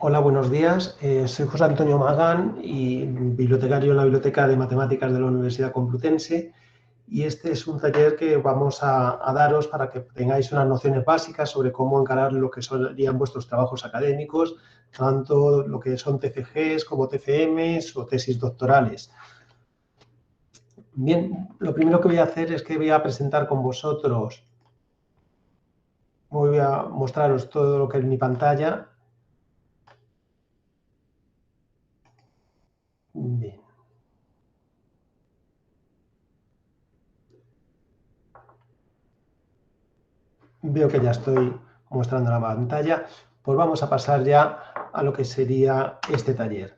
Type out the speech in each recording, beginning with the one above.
Hola, buenos días. Soy José Antonio Magán y bibliotecario en la Biblioteca de Matemáticas de la Universidad Complutense. Y este es un taller que vamos a daros para que tengáis unas nociones básicas sobre cómo encarar lo que serían vuestros trabajos académicos, tanto lo que son TFGs como TFMs o tesis doctorales. Bien, lo primero que voy a hacer es que voy a presentar con vosotros, voy a mostraros todo lo que es mi pantalla. Bien. Veo que ya estoy mostrando la pantalla, pues vamos a pasar ya a lo que sería este taller.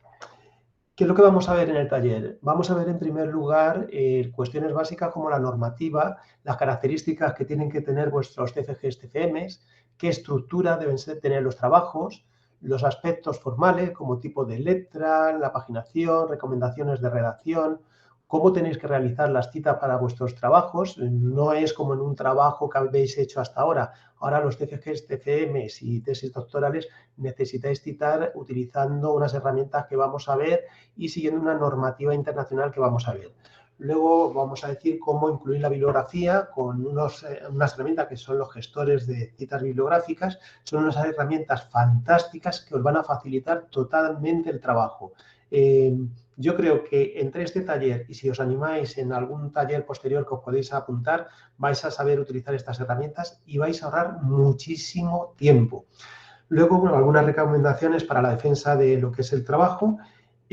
¿Qué es lo que vamos a ver en el taller? Vamos a ver en primer lugar cuestiones básicas como la normativa, las características que tienen que tener vuestros TFGs, TFMs, qué estructura deben tener los trabajos, los aspectos formales como tipo de letra, la paginación, recomendaciones de redacción, cómo tenéis que realizar las citas para vuestros trabajos. No es como en un trabajo que habéis hecho hasta ahora. Ahora los TFGs, TFMs y tesis doctorales necesitáis citar utilizando unas herramientas que vamos a ver y siguiendo una normativa internacional que vamos a ver. Luego vamos a decir cómo incluir la bibliografía con unas herramientas que son los gestores de citas bibliográficas. Son unas herramientas fantásticas que os van a facilitar totalmente el trabajo. Yo creo que entre este taller y si os animáis en algún taller posterior que os podéis apuntar, vais a saber utilizar estas herramientas y vais a ahorrar muchísimo tiempo. Luego, bueno, algunas recomendaciones para la defensa de lo que es el trabajo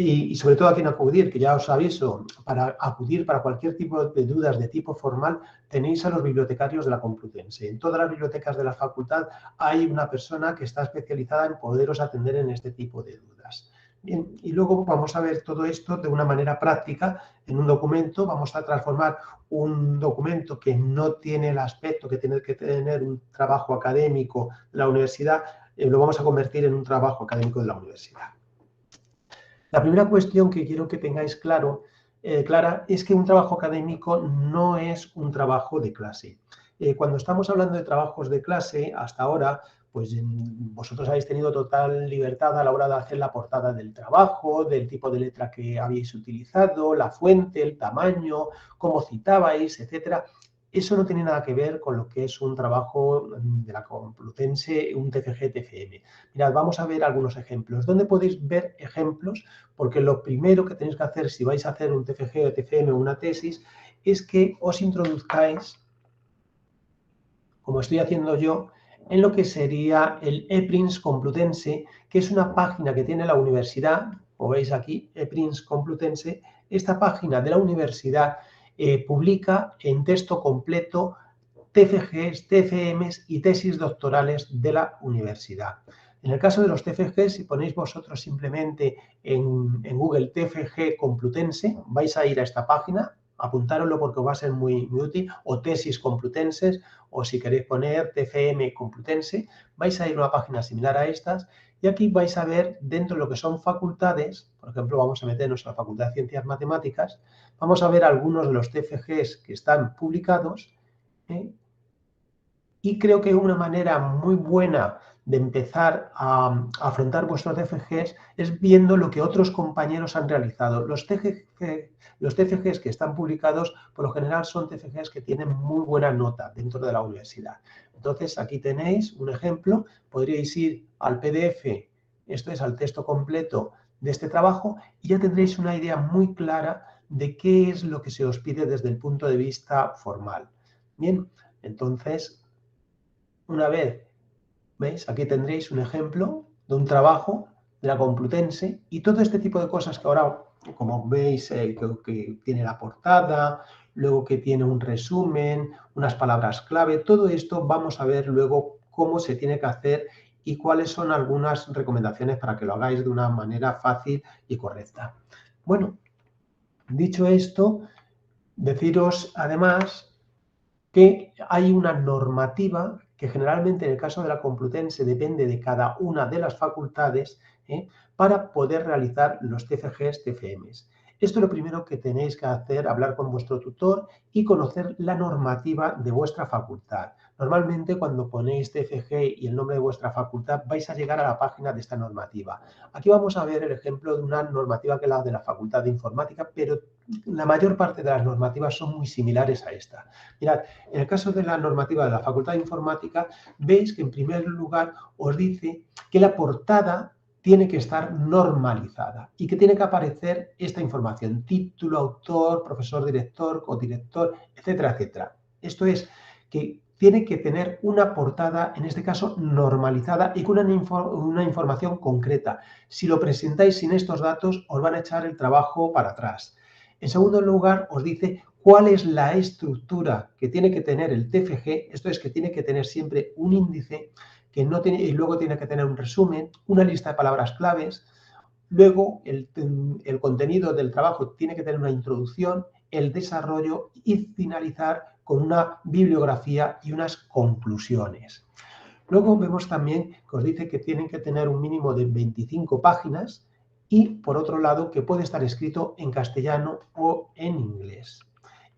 y sobre todo a quién acudir, que ya os aviso, para acudir para cualquier tipo de dudas de tipo formal, tenéis a los bibliotecarios de la Complutense. En todas las bibliotecas de la facultad hay una persona que está especializada en poderos atender en este tipo de dudas. Bien, y luego vamos a ver todo esto de una manera práctica en un documento. Vamos a transformar un documento que no tiene el aspecto que tiene que tener un trabajo académico de la universidad, lo vamos a convertir en un trabajo académico de la universidad. La primera cuestión que quiero que tengáis clara es que un trabajo académico no es un trabajo de clase. Cuando estamos hablando de trabajos de clase, hasta ahora, pues vosotros habéis tenido total libertad a la hora de hacer la portada del trabajo, del tipo de letra que habéis utilizado, la fuente, el tamaño, cómo citabais, etcétera. Eso no tiene nada que ver con lo que es un trabajo de la Complutense, un TFG, TFM. Mirad, vamos a ver algunos ejemplos. ¿Dónde podéis ver ejemplos? Porque lo primero que tenéis que hacer si vais a hacer un TFG o TFM o una tesis es que os introduzcáis, como estoy haciendo yo, en lo que sería el ePrints Complutense, que es una página que tiene la universidad, como veis aquí, ePrints Complutense. Esta página de la universidad publica en texto completo TFGs, TFMs y tesis doctorales de la universidad. En el caso de los TFGs, si ponéis vosotros simplemente en Google TFG Complutense, vais a ir a esta página, apuntároslo porque os va a ser muy útil, o tesis complutenses, o si queréis poner TFM Complutense, vais a ir a una página similar a estas, y aquí vais a ver dentro de lo que son facultades, por ejemplo, vamos a meternos en la Facultad de Ciencias Matemáticas, vamos a ver algunos de los TFGs que están publicados, ¿eh? Y creo que una manera muy buena de empezar a afrontar vuestros TFGs es viendo lo que otros compañeros han realizado. Los TFGs que están publicados, por lo general, son TFGs que tienen muy buena nota dentro de la universidad. Entonces, aquí tenéis un ejemplo. Podríais ir al PDF, esto es al texto completo de este trabajo, y ya tendréis una idea muy clara de qué es lo que se os pide desde el punto de vista formal. Bien, entonces, una vez, ¿veis? Aquí tendréis un ejemplo de un trabajo de la Complutense y todo este tipo de cosas que ahora, como veis, que tiene la portada, luego que tiene un resumen, unas palabras clave, todo esto vamos a ver luego cómo se tiene que hacer y cuáles son algunas recomendaciones para que lo hagáis de una manera fácil y correcta. Bueno, dicho esto, deciros además que hay una normativa que generalmente en el caso de la Complutense depende de cada una de las facultades, para poder realizar los TFGs, TFMs. Esto es lo primero que tenéis que hacer, hablar con vuestro tutor y conocer la normativa de vuestra facultad. Normalmente cuando ponéis TFG y el nombre de vuestra facultad vais a llegar a la página de esta normativa. Aquí vamos a ver el ejemplo de una normativa que es la de la Facultad de Informática, pero la mayor parte de las normativas son muy similares a esta. Mirad, en el caso de la normativa de la Facultad de Informática, veis que en primer lugar os dice que la portada tiene que estar normalizada y que tiene que aparecer esta información: título, autor, profesor, director, codirector, etcétera, etcétera. Esto es que tiene que tener una portada, en este caso, normalizada y con una información concreta. Si lo presentáis sin estos datos, os van a echar el trabajo para atrás. En segundo lugar, os dice cuál es la estructura que tiene que tener el TFG. Esto es que tiene que tener siempre un índice, que no tiene, y luego tiene que tener un resumen, una lista de palabras claves. Luego, el contenido del trabajo tiene que tener una introducción, el desarrollo y finalizar con una bibliografía y unas conclusiones. Luego vemos también que os dice que tienen que tener un mínimo de 25 páginas y, por otro lado, que puede estar escrito en castellano o en inglés.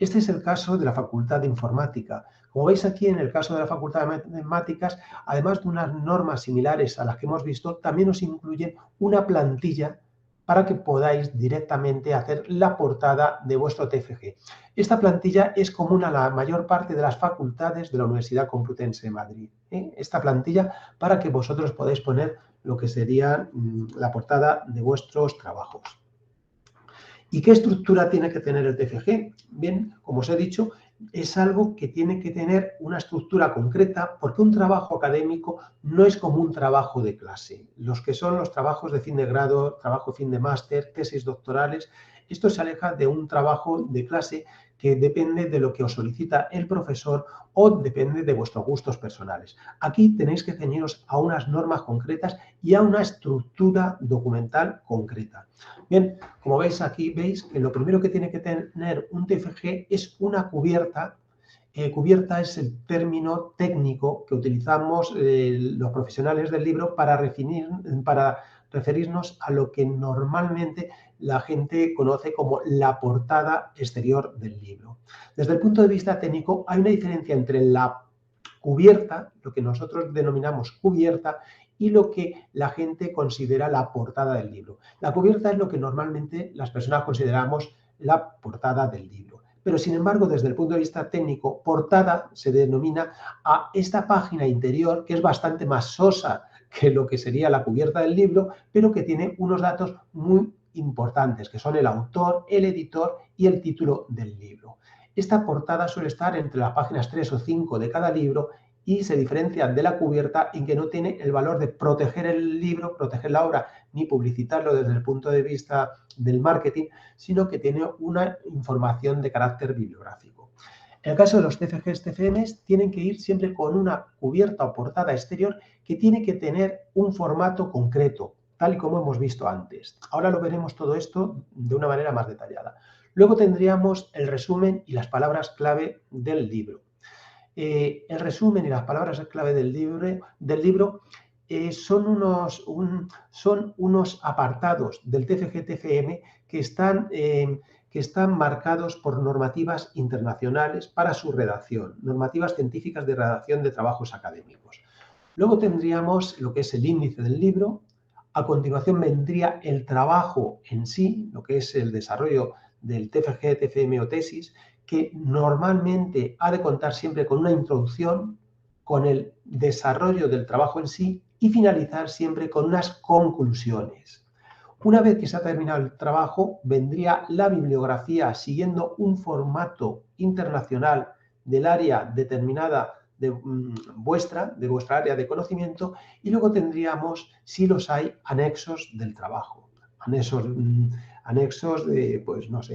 Este es el caso de la Facultad de Informática. Como veis aquí, en el caso de la Facultad de Matemáticas, además de unas normas similares a las que hemos visto, también os incluye una plantilla para que podáis directamente hacer la portada de vuestro TFG. Esta plantilla es común a la mayor parte de las facultades de la Universidad Complutense de Madrid. Esta plantilla para que vosotros podáis poner lo que sería la portada de vuestros trabajos. ¿Y qué estructura tiene que tener el TFG? Bien, como os he dicho, es algo que tiene que tener una estructura concreta, porque un trabajo académico no es como un trabajo de clase. Los que son los trabajos de fin de grado, trabajo de fin de máster, tesis doctorales, esto se aleja de un trabajo de clase que depende de lo que os solicita el profesor o depende de vuestros gustos personales. Aquí tenéis que ceñiros a unas normas concretas y a una estructura documental concreta. Bien, como veis aquí, veis que lo primero que tiene que tener un TFG es una cubierta. Cubierta es el término técnico que utilizamos los profesionales del libro para referirnos a lo que normalmente la gente conoce como la portada exterior del libro. Desde el punto de vista técnico, hay una diferencia entre la cubierta, lo que nosotros denominamos cubierta, y lo que la gente considera la portada del libro. La cubierta es lo que normalmente las personas consideramos la portada del libro. Pero, sin embargo, desde el punto de vista técnico, portada se denomina a esta página interior, que es bastante más sosa que lo que sería la cubierta del libro, pero que tiene unos datos muy importantes, que son el autor, el editor y el título del libro. Esta portada suele estar entre las páginas 3 o 5 de cada libro y se diferencia de la cubierta en que no tiene el valor de proteger el libro, proteger la obra, ni publicitarlo desde el punto de vista del marketing, sino que tiene una información de carácter bibliográfico. En el caso de los TFGs, TFMs, tienen que ir siempre con una cubierta o portada exterior que tiene que tener un formato concreto, tal y como hemos visto antes. Ahora lo veremos todo esto de una manera más detallada. Luego tendríamos el resumen y las palabras clave del libro. El resumen y las palabras clave del libro son unos apartados del TFG-TFM que están marcados por normativas internacionales para su redacción, normativas científicas de redacción de trabajos académicos. Luego tendríamos lo que es el índice del libro. A continuación vendría el trabajo en sí, lo que es el desarrollo del TFG, TFM o tesis, que normalmente ha de contar siempre con una introducción, con el desarrollo del trabajo en sí y finalizar siempre con unas conclusiones. Una vez que se ha terminado el trabajo, vendría la bibliografía siguiendo un formato internacional del área determinada de vuestra área de conocimiento, y luego tendríamos, si los hay, anexos del trabajo. Anexos de, pues no sé,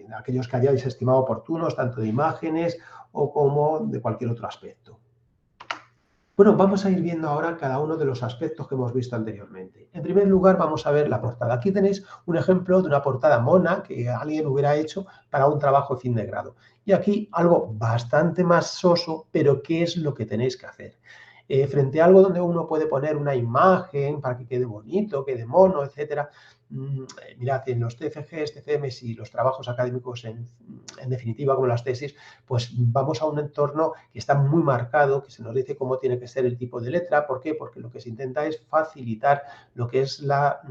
de aquellos que hayáis estimado oportunos, tanto de imágenes o como de cualquier otro aspecto. Bueno, vamos a ir viendo ahora cada uno de los aspectos que hemos visto anteriormente. En primer lugar, vamos a ver la portada. Aquí tenéis un ejemplo de una portada mona que alguien hubiera hecho para un trabajo de fin de grado. Y aquí algo bastante más soso, pero ¿qué es lo que tenéis que hacer? frente a algo donde uno puede poner una imagen para que quede bonito, quede mono, etcétera. Mirad, en los TFGs, TFMs y los trabajos académicos, en definitiva, como las tesis, pues vamos a un entorno que está muy marcado, que se nos dice cómo tiene que ser el tipo de letra. ¿Por qué? Porque lo que se intenta es facilitar lo que es la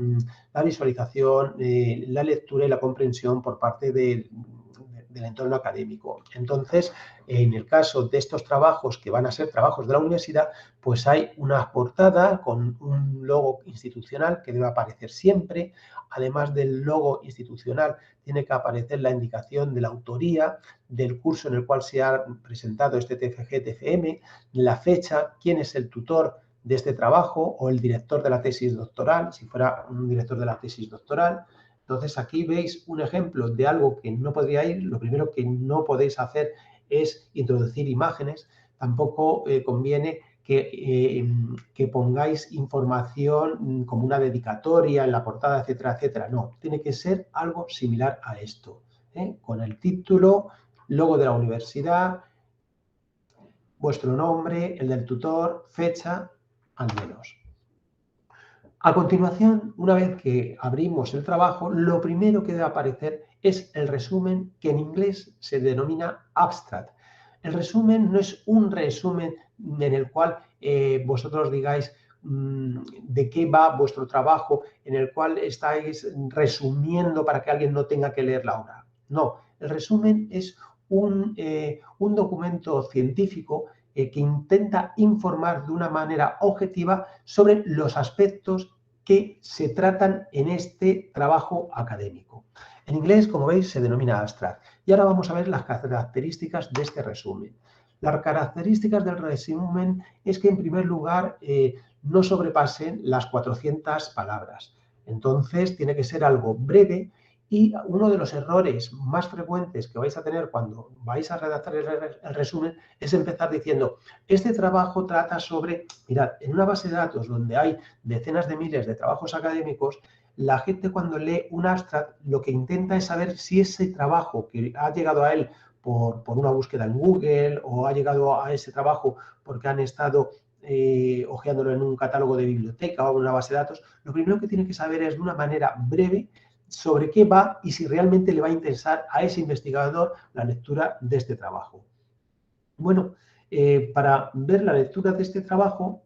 visualización, la lectura y la comprensión por parte del entorno académico. Entonces, en el caso de estos trabajos que van a ser trabajos de la universidad, pues hay una portada con un logo institucional que debe aparecer siempre. Además del logo institucional, tiene que aparecer la indicación de la autoría, del curso en el cual se ha presentado este TFG, TFM, la fecha, quién es el tutor de este trabajo o el director de la tesis doctoral, si fuera un director de la tesis doctoral. Entonces, aquí veis un ejemplo de algo que no podría ir. Lo primero que no podéis hacer es introducir imágenes. Tampoco conviene que pongáis información como una dedicatoria en la portada, etcétera, etcétera. No, tiene que ser algo similar a esto, con el título, logo de la universidad, vuestro nombre, el del tutor, fecha, al menos. A continuación, una vez que abrimos el trabajo, lo primero que debe aparecer es el resumen, que en inglés se denomina abstract. El resumen no es un resumen en el cual vosotros digáis de qué va vuestro trabajo, en el cual estáis resumiendo para que alguien no tenga que leer la obra. No, el resumen es un documento científico que intenta informar de una manera objetiva sobre los aspectos que se tratan en este trabajo académico. En inglés, como veis, se denomina abstract. Y ahora vamos a ver las características de este resumen. Las características del resumen es que, en primer lugar, no sobrepasen las 400 palabras. Entonces, tiene que ser algo breve. Y uno de los errores más frecuentes que vais a tener cuando vais a redactar el resumen es empezar diciendo: este trabajo trata sobre... Mirad, en una base de datos donde hay decenas de miles de trabajos académicos, la gente, cuando lee un abstract, lo que intenta es saber si ese trabajo que ha llegado a él por una búsqueda en Google, o ha llegado a ese trabajo porque han estado hojeándolo en un catálogo de biblioteca o en una base de datos, lo primero que tiene que saber es, de una manera breve, sobre qué va y si realmente le va a interesar a ese investigador la lectura de este trabajo. Bueno, para ver la lectura de este trabajo,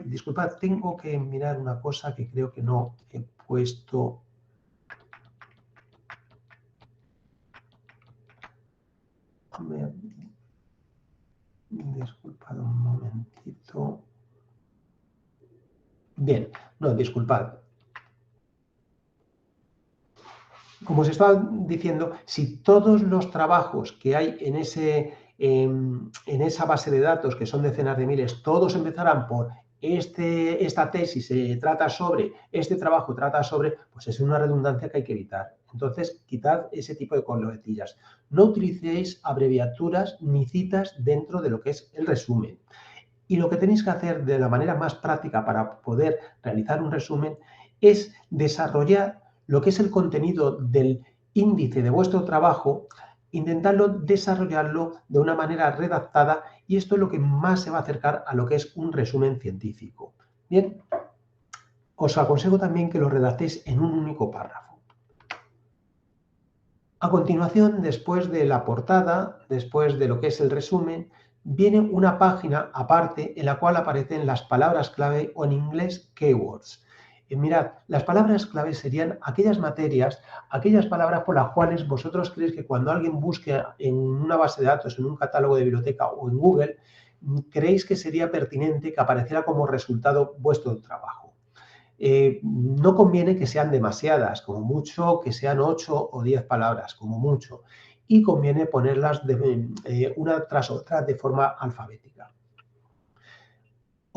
disculpad, tengo que mirar una cosa que creo que no he puesto. Disculpad un momentito. Bien, no, disculpad. Como os estaba diciendo, si todos los trabajos que hay en esa base de datos, que son decenas de miles, todos empezaran por esta tesis se trata sobre, este trabajo trata sobre, pues es una redundancia que hay que evitar. Entonces, quitad ese tipo de coletillas. No utilicéis abreviaturas ni citas dentro de lo que es el resumen. Y lo que tenéis que hacer de la manera más práctica para poder realizar un resumen es desarrollar lo que es el contenido del índice de vuestro trabajo, intentarlo desarrollarlo de una manera redactada, y esto es lo que más se va a acercar a lo que es un resumen científico. Bien, os aconsejo también que lo redactéis en un único párrafo. A continuación, después de la portada, después de lo que es el resumen, viene una página aparte en la cual aparecen las palabras clave, o en inglés keywords. Mirad, las palabras clave serían aquellas materias, aquellas palabras por las cuales vosotros creéis que cuando alguien busque en una base de datos, en un catálogo de biblioteca o en Google, creéis que sería pertinente que apareciera como resultado vuestro trabajo. No conviene que sean demasiadas, como mucho que sean 8 o 10 palabras, como mucho. Y conviene ponerlas una tras otra de forma alfabética.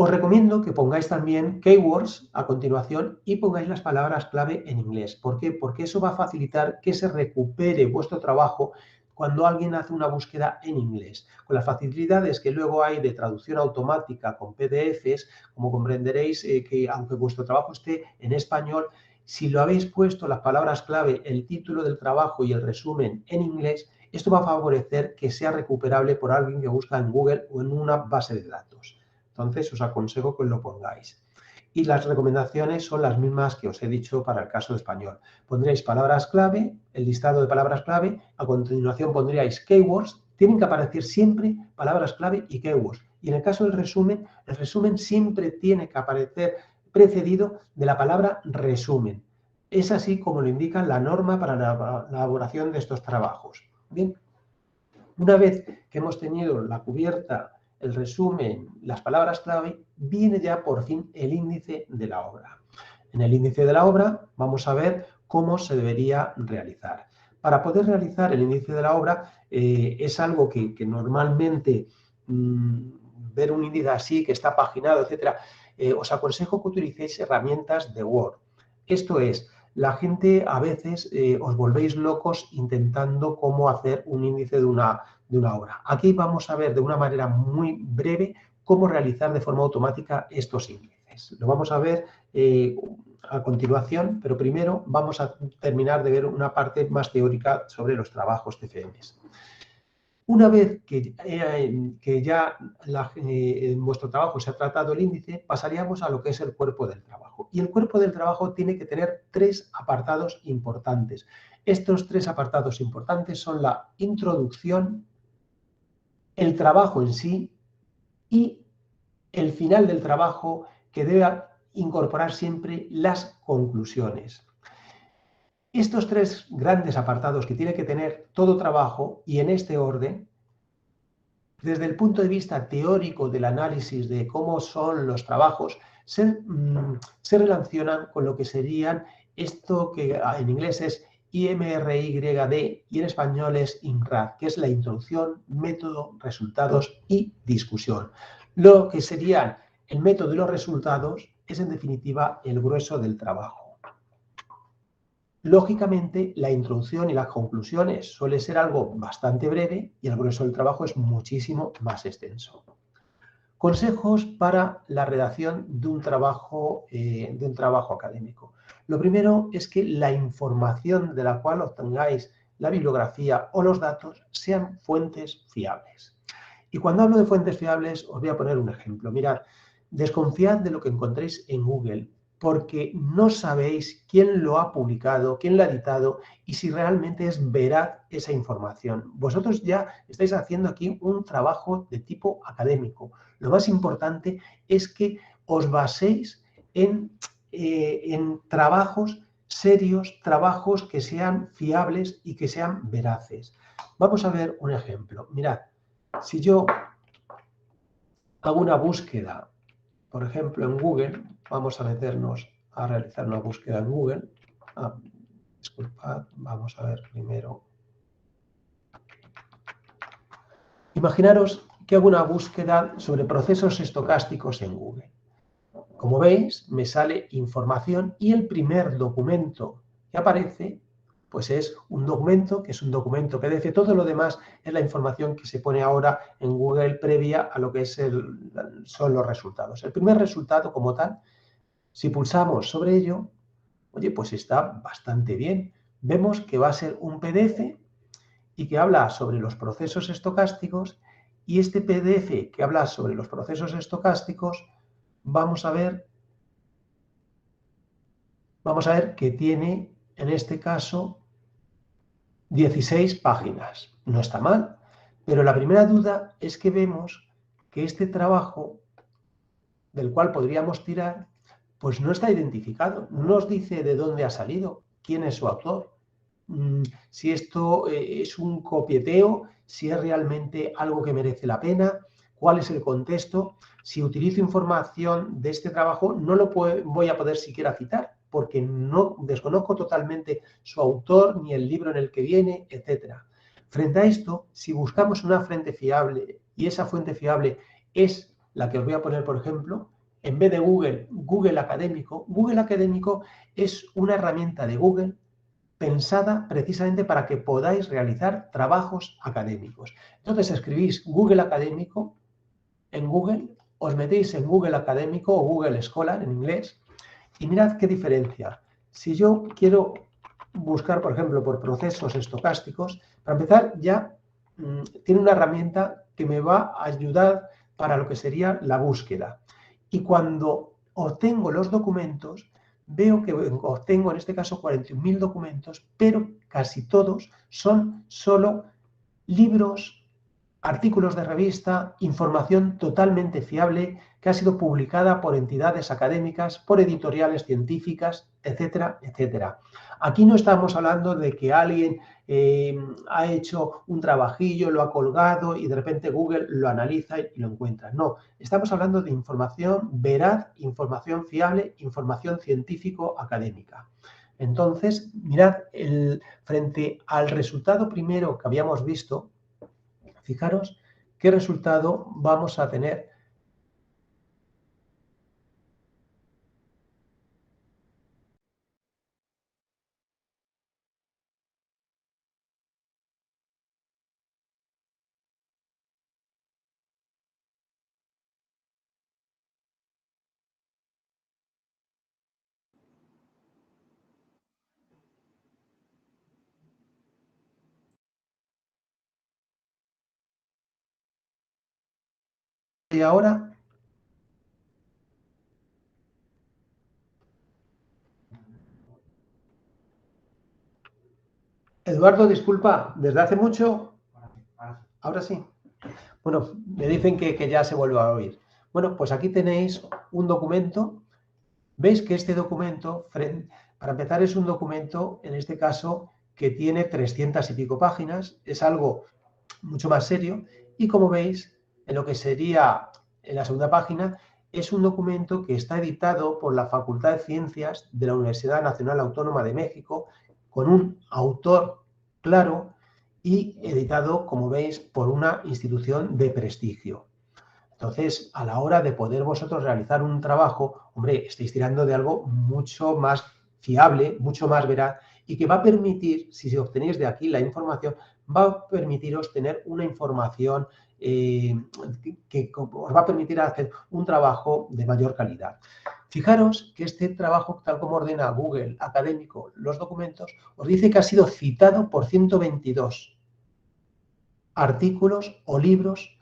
Os recomiendo que pongáis también keywords a continuación y pongáis las palabras clave en inglés. ¿Por qué? Porque eso va a facilitar que se recupere vuestro trabajo cuando alguien hace una búsqueda en inglés. Con las facilidades que luego hay de traducción automática con PDFs, como comprenderéis, que aunque vuestro trabajo esté en español, si lo habéis puesto las palabras clave, el título del trabajo y el resumen en inglés, esto va a favorecer que sea recuperable por alguien que busca en Google o en una base de datos. Entonces, os aconsejo que lo pongáis. Y las recomendaciones son las mismas que os he dicho para el caso de español. Pondréis palabras clave, el listado de palabras clave, a continuación pondríais keywords. Tienen que aparecer siempre palabras clave y keywords. Y en el caso del resumen, el resumen siempre tiene que aparecer precedido de la palabra resumen. Es así como lo indica la norma para la elaboración de estos trabajos. Bien, una vez que hemos tenido la cubierta, el resumen, las palabras clave, viene ya por fin el índice de la obra. En el índice de la obra vamos a ver cómo se debería realizar. Para poder realizar el índice de la obra es algo que normalmente ver un índice así, que está paginado, etc., os aconsejo que utilicéis herramientas de Word. Esto es, la gente a veces os volvéis locos intentando cómo hacer un índice de una obra. Aquí vamos a ver de una manera muy breve cómo realizar de forma automática estos índices. Lo vamos a ver a continuación, pero primero vamos a terminar de ver una parte más teórica sobre los trabajos TFMs. Una vez que ya en vuestro trabajo se ha tratado el índice, pasaríamos a lo que es el cuerpo del trabajo. Y el cuerpo del trabajo tiene que tener 3 apartados importantes. Estos 3 apartados importantes son la introducción, el trabajo en sí y el final del trabajo, que debe incorporar siempre las conclusiones. Estos 3 grandes apartados que tiene que tener todo trabajo, y en este orden, desde el punto de vista teórico del análisis de cómo son los trabajos, se relacionan con lo que serían esto que en inglés es IMRYD y en español es INRAD, que es la introducción, método, resultados y discusión. Lo que serían el método y los resultados es en definitiva el grueso del trabajo. Lógicamente, la introducción y las conclusiones suele ser algo bastante breve y el grueso del trabajo es muchísimo más extenso. Consejos para la redacción de un trabajo académico. Lo primero es que la información de la cual obtengáis la bibliografía o los datos sean fuentes fiables. Y cuando hablo de fuentes fiables, os voy a poner un ejemplo. Mirad, desconfiad de lo que encontréis en Google, porque no sabéis quién lo ha publicado, quién lo ha editado y si realmente es veraz esa información. Vosotros ya estáis haciendo aquí un trabajo de tipo académico. Lo más importante es que os baséis en trabajos serios, trabajos que sean fiables y que sean veraces. Vamos a ver un ejemplo. Mirad, si yo hago una búsqueda, por ejemplo, en Google, vamos a meternos a realizar una búsqueda en Google. Disculpad, vamos a ver primero. Imaginaros que hago una búsqueda sobre procesos estocásticos en Google. Como veis, me sale información y el primer documento que aparece, pues es un documento que es un documento PDF. Todo lo demás es la información que se pone ahora en Google previa a lo que son los resultados. El primer resultado como tal, si pulsamos sobre ello, oye, pues está bastante bien. Vemos que va a ser un PDF y que habla sobre los procesos estocásticos, y este PDF que habla sobre los procesos estocásticos, vamos a ver que tiene, en este caso, 16 páginas. No está mal, pero la primera duda es que vemos que este trabajo, del cual podríamos tirar, pues no está identificado. No nos dice de dónde ha salido, quién es su autor, si esto es un copieteo, si es realmente algo que merece la pena, cuál es el contexto. Si utilizo información de este trabajo, no lo voy a poder siquiera citar, porque no desconozco totalmente su autor, ni el libro en el que viene, etc. Frente a esto, si buscamos una fuente fiable, y esa fuente fiable es la que os voy a poner, por ejemplo, en vez de Google, Google Académico. Google Académico es una herramienta de Google pensada precisamente para que podáis realizar trabajos académicos. Entonces escribís Google Académico en Google, os metéis en Google Académico o Google Scholar en inglés y mirad qué diferencia. Si yo quiero buscar, por ejemplo, por procesos estocásticos, para empezar ya tiene una herramienta que me va a ayudar para lo que sería la búsqueda. Y cuando obtengo los documentos, veo que obtengo en este caso 41.000 documentos, pero casi todos son solo libros, artículos de revista, información totalmente fiable que ha sido publicada por entidades académicas, por editoriales científicas, etcétera, etcétera. Aquí no estamos hablando de que alguien ha hecho un trabajillo, lo ha colgado y de repente Google lo analiza y lo encuentra. No, estamos hablando de información veraz, información fiable, información científico-académica. Entonces, mirad, frente al resultado primero que habíamos visto, fijaros qué resultado vamos a tener. Y ahora, Eduardo, disculpa, ¿desde hace mucho? Ahora sí. Bueno, me dicen que ya se vuelve a oír. Bueno, pues aquí tenéis un documento. Veis que este documento, para empezar, es un documento, en este caso, que tiene 300 y pico páginas. Es algo mucho más serio. Y como veis, en lo que sería en la segunda página, es un documento que está editado por la Facultad de Ciencias de la Universidad Nacional Autónoma de México, con un autor claro y editado, como veis, por una institución de prestigio. Entonces, a la hora de poder vosotros realizar un trabajo, hombre, estáis tirando de algo mucho más fiable, mucho más veraz y que va a permitir, si obtenéis de aquí la información, va a permitiros tener una información que os va a permitir hacer un trabajo de mayor calidad. Fijaros que este trabajo, tal como ordena Google académico los documentos, os dice que ha sido citado por 122 artículos o libros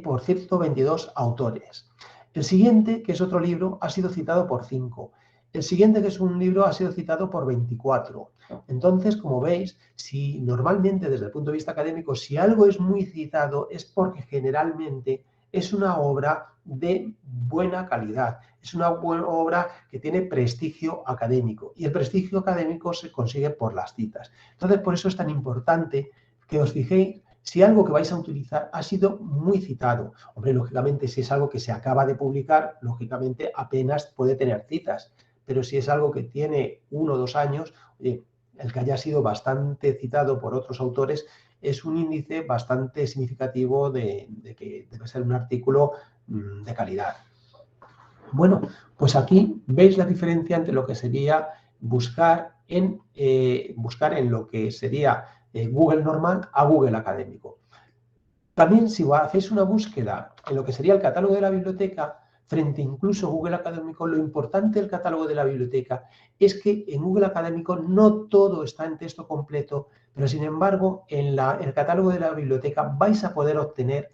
por 122 autores. El siguiente, que es otro libro, ha sido citado por 5. El siguiente, que es un libro, ha sido citado por 24. Entonces, como veis, si normalmente desde el punto de vista académico, si algo es muy citado, es porque generalmente es una obra de buena calidad, es una buena obra que tiene prestigio académico y el prestigio académico se consigue por las citas. Entonces, por eso es tan importante que os fijéis si algo que vais a utilizar ha sido muy citado. Hombre, lógicamente, si es algo que se acaba de publicar, lógicamente apenas puede tener citas. Pero si es algo que tiene 1 o 2 años, oye, el que haya sido bastante citado por otros autores es un índice bastante significativo de que debe ser un artículo de calidad. Bueno, pues aquí veis la diferencia entre lo que sería buscar en lo que sería Google normal a Google académico. También si hacéis una búsqueda en lo que sería el catálogo de la biblioteca, frente incluso a Google académico, lo importante del catálogo de la biblioteca es que en Google académico no todo está en texto completo, pero sin embargo en el catálogo de la biblioteca vais a poder obtener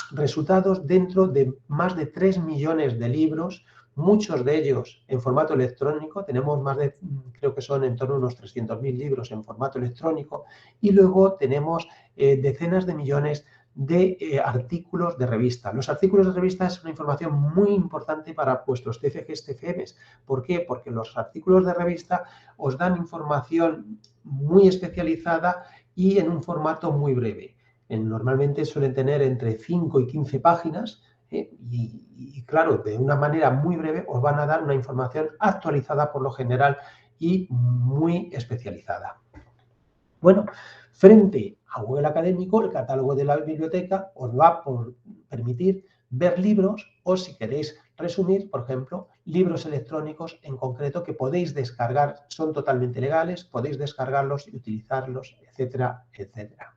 resultados dentro de más de 3 millones de libros, muchos de ellos en formato electrónico. Tenemos más de, creo que son en torno a unos 300.000 libros en formato electrónico, y luego tenemos decenas de millones de artículos de revista. Los artículos de revista es una información muy importante para vuestros TFGs, TFMs. ¿Por qué? Porque los artículos de revista os dan información muy especializada y en un formato muy breve. Normalmente suelen tener entre 5 y 15 páginas y claro, de una manera muy breve os van a dar una información actualizada por lo general y muy especializada. Bueno, frente a Google Académico, el catálogo de la biblioteca os va a permitir ver libros o, si queréis resumir, por ejemplo, libros electrónicos en concreto que podéis descargar, son totalmente legales, podéis descargarlos y utilizarlos, etcétera, etcétera.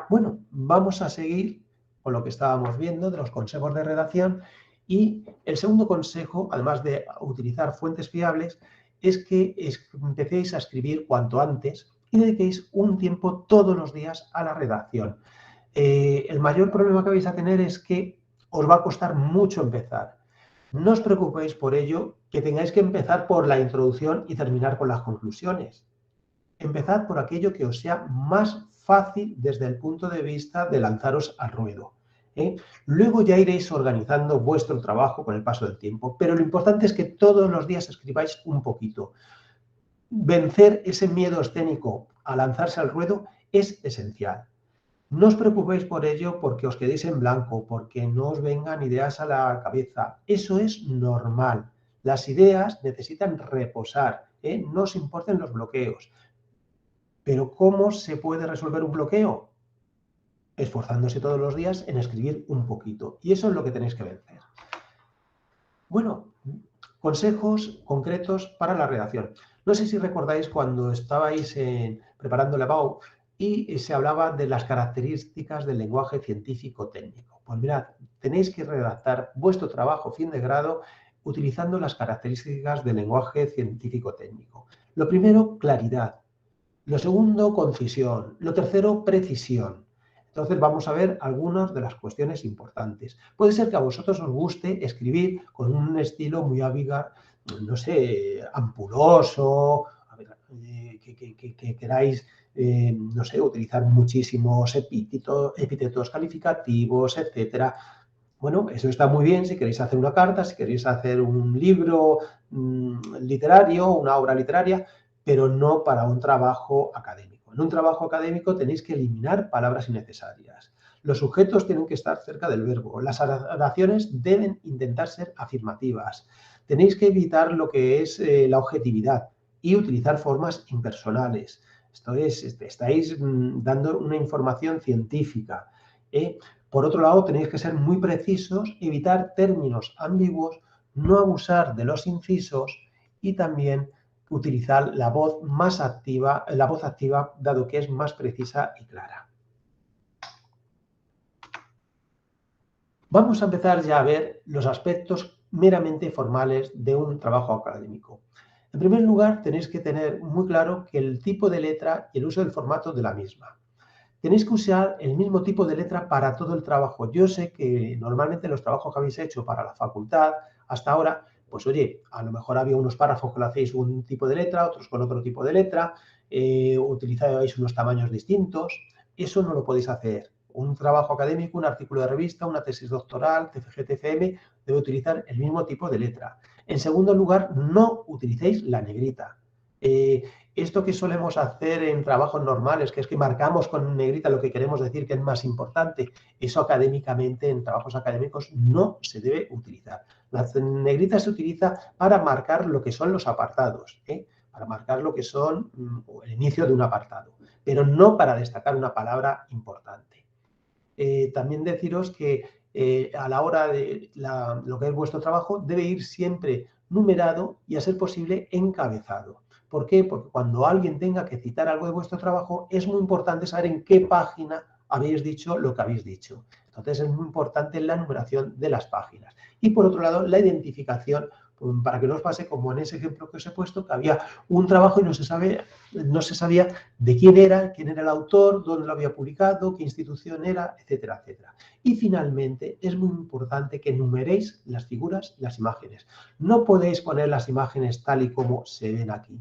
Bueno, vamos a seguir con lo que estábamos viendo de los consejos de redacción, y el segundo consejo, además de utilizar fuentes fiables, es que empecéis a escribir cuanto antes y dediquéis un tiempo todos los días a la redacción. El mayor problema que vais a tener es que os va a costar mucho empezar. No os preocupéis por ello, que tengáis que empezar por la introducción y terminar con las conclusiones. Empezad por aquello que os sea más fácil desde el punto de vista de lanzaros al ruedo. Luego ya iréis organizando vuestro trabajo con el paso del tiempo, pero lo importante es que todos los días escribáis un poquito. Vencer ese miedo escénico a lanzarse al ruedo es esencial. No os preocupéis por ello porque os quedéis en blanco, porque no os vengan ideas a la cabeza. Eso es normal. Las ideas necesitan reposar, no os importen los bloqueos. Pero ¿cómo se puede resolver un bloqueo? Esforzándose todos los días en escribir un poquito. Y eso es lo que tenéis que vencer. Bueno, consejos concretos para la redacción. No sé si recordáis cuando estabais preparando la BAU y se hablaba de las características del lenguaje científico-técnico. Pues mirad, tenéis que redactar vuestro trabajo fin de grado utilizando las características del lenguaje científico-técnico. Lo primero, claridad. Lo segundo, concisión. Lo tercero, precisión. Entonces vamos a ver algunas de las cuestiones importantes. Puede ser que a vosotros os guste escribir con un estilo muy avigar, no sé, ampuloso, que queráis, no sé, utilizar muchísimos epítetos calificativos, etcétera. Bueno, eso está muy bien si queréis hacer una carta, si queréis hacer un libro literario, una obra literaria, pero no para un trabajo académico. En un trabajo académico tenéis que eliminar palabras innecesarias. Los sujetos tienen que estar cerca del verbo. Las oraciones deben intentar ser afirmativas. Tenéis que evitar lo que es la objetividad y utilizar formas impersonales. Esto es, estáis dando una información científica. Por otro lado, tenéis que ser muy precisos, evitar términos ambiguos, no abusar de los incisos y también utilizar la voz activa, dado que es más precisa y clara. Vamos a empezar ya a ver los aspectos meramente formales de un trabajo académico. En primer lugar, tenéis que tener muy claro que el tipo de letra y el uso del formato de la misma. Tenéis que usar el mismo tipo de letra para todo el trabajo. Yo sé que normalmente los trabajos que habéis hecho para la facultad hasta ahora, pues oye, a lo mejor había unos párrafos que lo hacéis un tipo de letra, otros con otro tipo de letra, utilizabais unos tamaños distintos. Eso no lo podéis hacer. Un trabajo académico, un artículo de revista, una tesis doctoral, TFG, TFM, debe utilizar el mismo tipo de letra. En segundo lugar, no utilicéis la negrita. Esto que solemos hacer en trabajos normales, que es que marcamos con negrita lo que queremos decir que es más importante, eso académicamente, en trabajos académicos, no se debe utilizar. La negrita se utiliza para marcar lo que son los apartados, para marcar lo que son el inicio de un apartado, pero no para destacar una palabra importante. También deciros que a la hora de lo que es vuestro trabajo debe ir siempre numerado y a ser posible encabezado. ¿Por qué? Porque cuando alguien tenga que citar algo de vuestro trabajo es muy importante saber en qué página habéis dicho lo que habéis dicho. Entonces es muy importante la numeración de las páginas. Y por otro lado, la identificación, para que no os pase como en ese ejemplo que os he puesto, que había un trabajo y no se sabía de quién era el autor, dónde lo había publicado, qué institución era, etcétera, etcétera. Y finalmente, es muy importante que numeréis las figuras y las imágenes. No podéis poner las imágenes tal y como se ven aquí.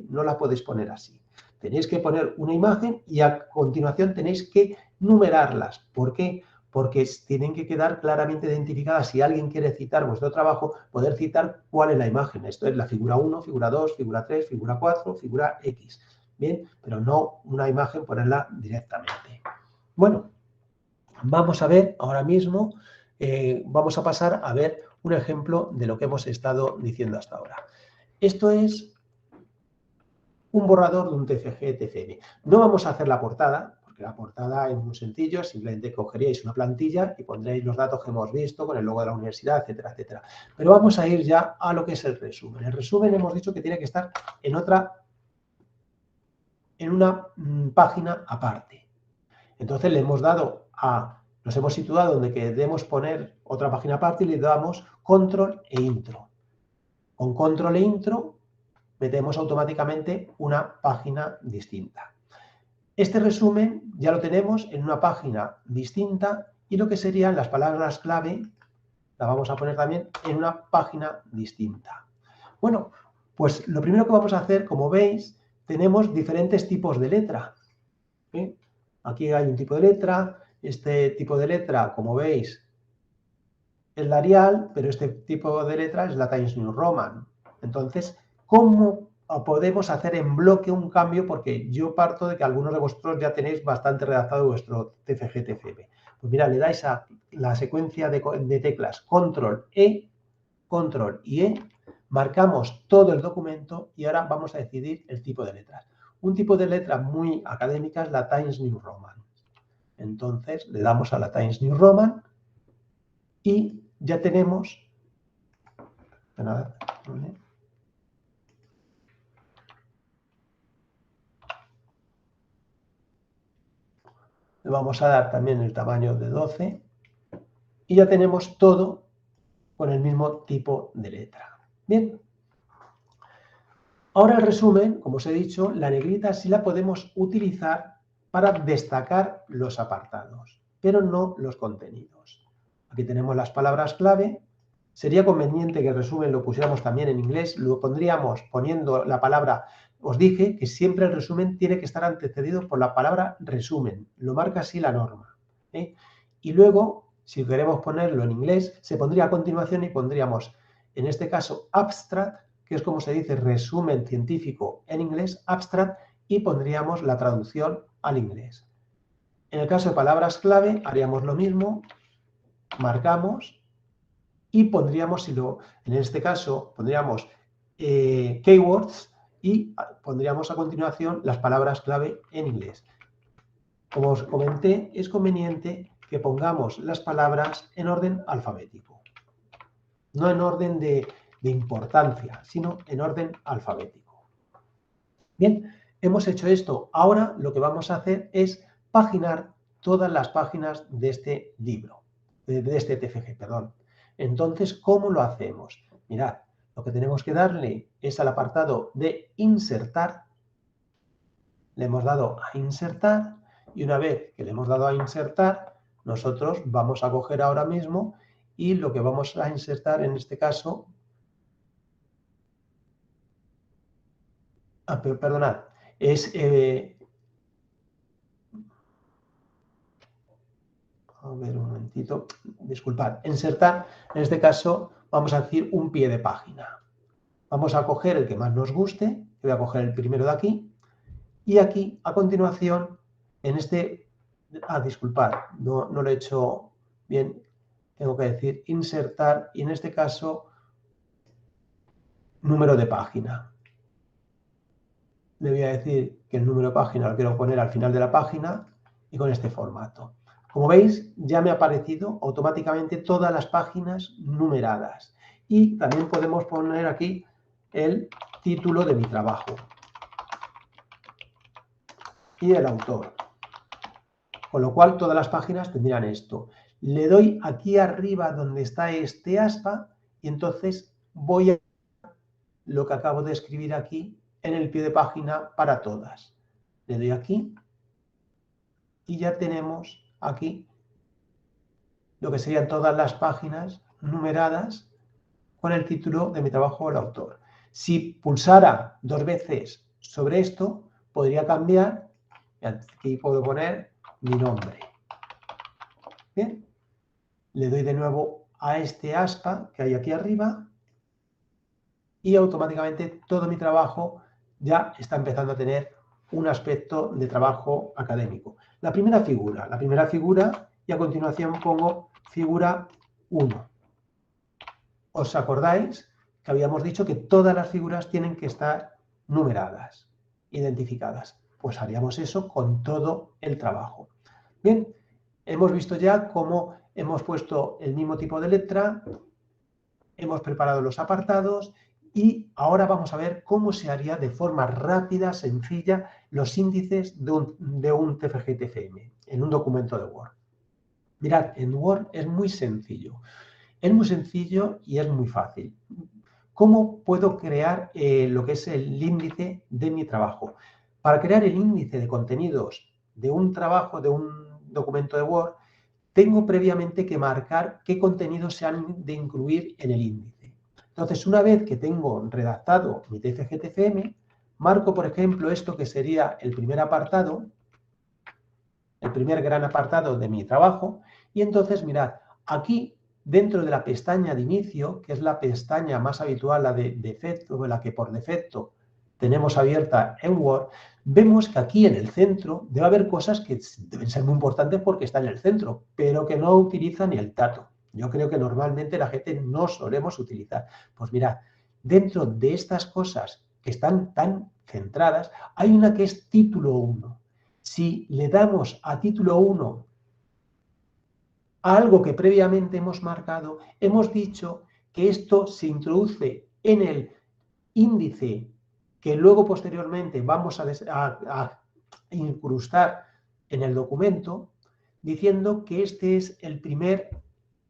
No la podéis poner así. Tenéis que poner una imagen y a continuación tenéis que numerarlas. ¿Por qué? Porque tienen que quedar claramente identificadas. Si alguien quiere citar vuestro trabajo, poder citar cuál es la imagen. Esto es la figura 1, figura 2, figura 3, figura 4, figura X. Bien, pero no una imagen ponerla directamente. Bueno, vamos a ver ahora mismo, vamos a pasar a ver un ejemplo de lo que hemos estado diciendo hasta ahora. Esto es un borrador de un TFG, TFM. No vamos a hacer la portada, porque la portada es muy sencillo, simplemente cogeríais una plantilla y pondréis los datos que hemos visto con el logo de la universidad, etcétera, etcétera. Pero vamos a ir ya a lo que es el resumen. El resumen hemos dicho que tiene que estar en una página aparte. Entonces le hemos dado nos hemos situado donde queremos poner otra página aparte y le damos control e intro. Con control e intro metemos automáticamente una página distinta. Este resumen ya lo tenemos en una página distinta y lo que serían las palabras clave las vamos a poner también en una página distinta. Bueno, pues lo primero que vamos a hacer, como veis, tenemos diferentes tipos de letra. ¿Sí? Aquí hay un tipo de letra, este tipo de letra, como veis, es la Arial, pero este tipo de letra es la Times New Roman. Entonces, ¿cómo podemos hacer en bloque un cambio? Porque yo parto de que algunos de vosotros ya tenéis bastante redactado vuestro TFG-TFM. Pues mira, le dais a la secuencia de teclas Control y E, marcamos todo el documento y ahora vamos a decidir el tipo de letras. Un tipo de letra muy académica es la Times New Roman. Entonces, le damos a la Times New Roman y ya tenemos... Le vamos a dar también el tamaño de 12 y ya tenemos todo con el mismo tipo de letra. Bien. Ahora el resumen, como os he dicho, la negrita sí la podemos utilizar para destacar los apartados, pero no los contenidos. Aquí tenemos las palabras clave. Sería conveniente que el resumen lo pusiéramos también en inglés, lo pondríamos poniendo la palabra, os dije que siempre el resumen tiene que estar antecedido por la palabra resumen, lo marca así la norma. Y luego, si queremos ponerlo en inglés, se pondría a continuación y pondríamos, en este caso, abstract, que es como se dice resumen científico en inglés, abstract, y pondríamos la traducción al inglés. En el caso de palabras clave, haríamos lo mismo, marcamos, y pondríamos, en este caso, pondríamos keywords y pondríamos a continuación las palabras clave en inglés. Como os comenté, es conveniente que pongamos las palabras en orden alfabético. No en orden de importancia, sino en orden alfabético. Bien, hemos hecho esto. Ahora lo que vamos a hacer es paginar todas las páginas de este libro, de este TFG, perdón. Entonces, ¿cómo lo hacemos? Mirad, lo que tenemos que darle es al apartado de insertar. Le hemos dado a insertar y una vez que le hemos dado a insertar, nosotros vamos a coger ahora mismo y lo que vamos a insertar en este caso... perdonad, es... a ver un momentito, disculpad, insertar, en este caso vamos a decir un pie de página. Vamos a coger el que más nos guste, voy a coger el primero de aquí, y aquí a continuación, en este, disculpad, no lo he hecho bien, tengo que decir insertar, y en este caso, número de página. Le voy a decir que el número de página lo quiero poner al final de la página y con este formato. Como veis, ya me ha aparecido automáticamente todas las páginas numeradas. Y también podemos poner aquí el título de mi trabajo y el autor. Con lo cual, todas las páginas tendrían esto. Le doy aquí arriba donde está este aspa y entonces voy a lo que acabo de escribir aquí en el pie de página para todas. Le doy aquí y ya tenemos aquí lo que serían todas las páginas numeradas con el título de mi trabajo o el autor. Si pulsara 2 veces sobre esto, podría cambiar, aquí puedo poner mi nombre. Bien, le doy de nuevo a este aspa que hay aquí arriba y automáticamente todo mi trabajo ya está empezando a tener un aspecto de trabajo académico. La primera figura y a continuación pongo figura 1. ¿Os acordáis que habíamos dicho que todas las figuras tienen que estar numeradas, identificadas? Pues haríamos eso con todo el trabajo. Bien, hemos visto ya cómo hemos puesto el mismo tipo de letra, hemos preparado los apartados y ahora vamos a ver cómo se haría de forma rápida, sencilla, los índices de un TFG-TFM en un documento de Word. Mirad, en Word es muy sencillo. Es muy sencillo y es muy fácil. ¿Cómo puedo crear lo que es el índice de mi trabajo? Para crear el índice de contenidos de un trabajo, de un documento de Word, tengo previamente que marcar qué contenidos se han de incluir en el índice. Entonces, una vez que tengo redactado mi TFG-TFM, marco, por ejemplo, esto que sería el primer apartado, el primer gran apartado de mi trabajo, y entonces, mirad, aquí, dentro de la pestaña de inicio, que es la pestaña más habitual, la de defecto, la que por defecto tenemos abierta en Word, vemos que aquí en el centro debe haber cosas que deben ser muy importantes porque están en el centro, pero que no utilizan ni el tato. Yo creo que normalmente la gente no solemos utilizar. Pues mirad, dentro de estas cosas que están tan centradas, hay una que es título 1. Si le damos a título 1 a algo que previamente hemos marcado, hemos dicho que esto se introduce en el índice que luego posteriormente vamos a incrustar en el documento, diciendo que este es el primer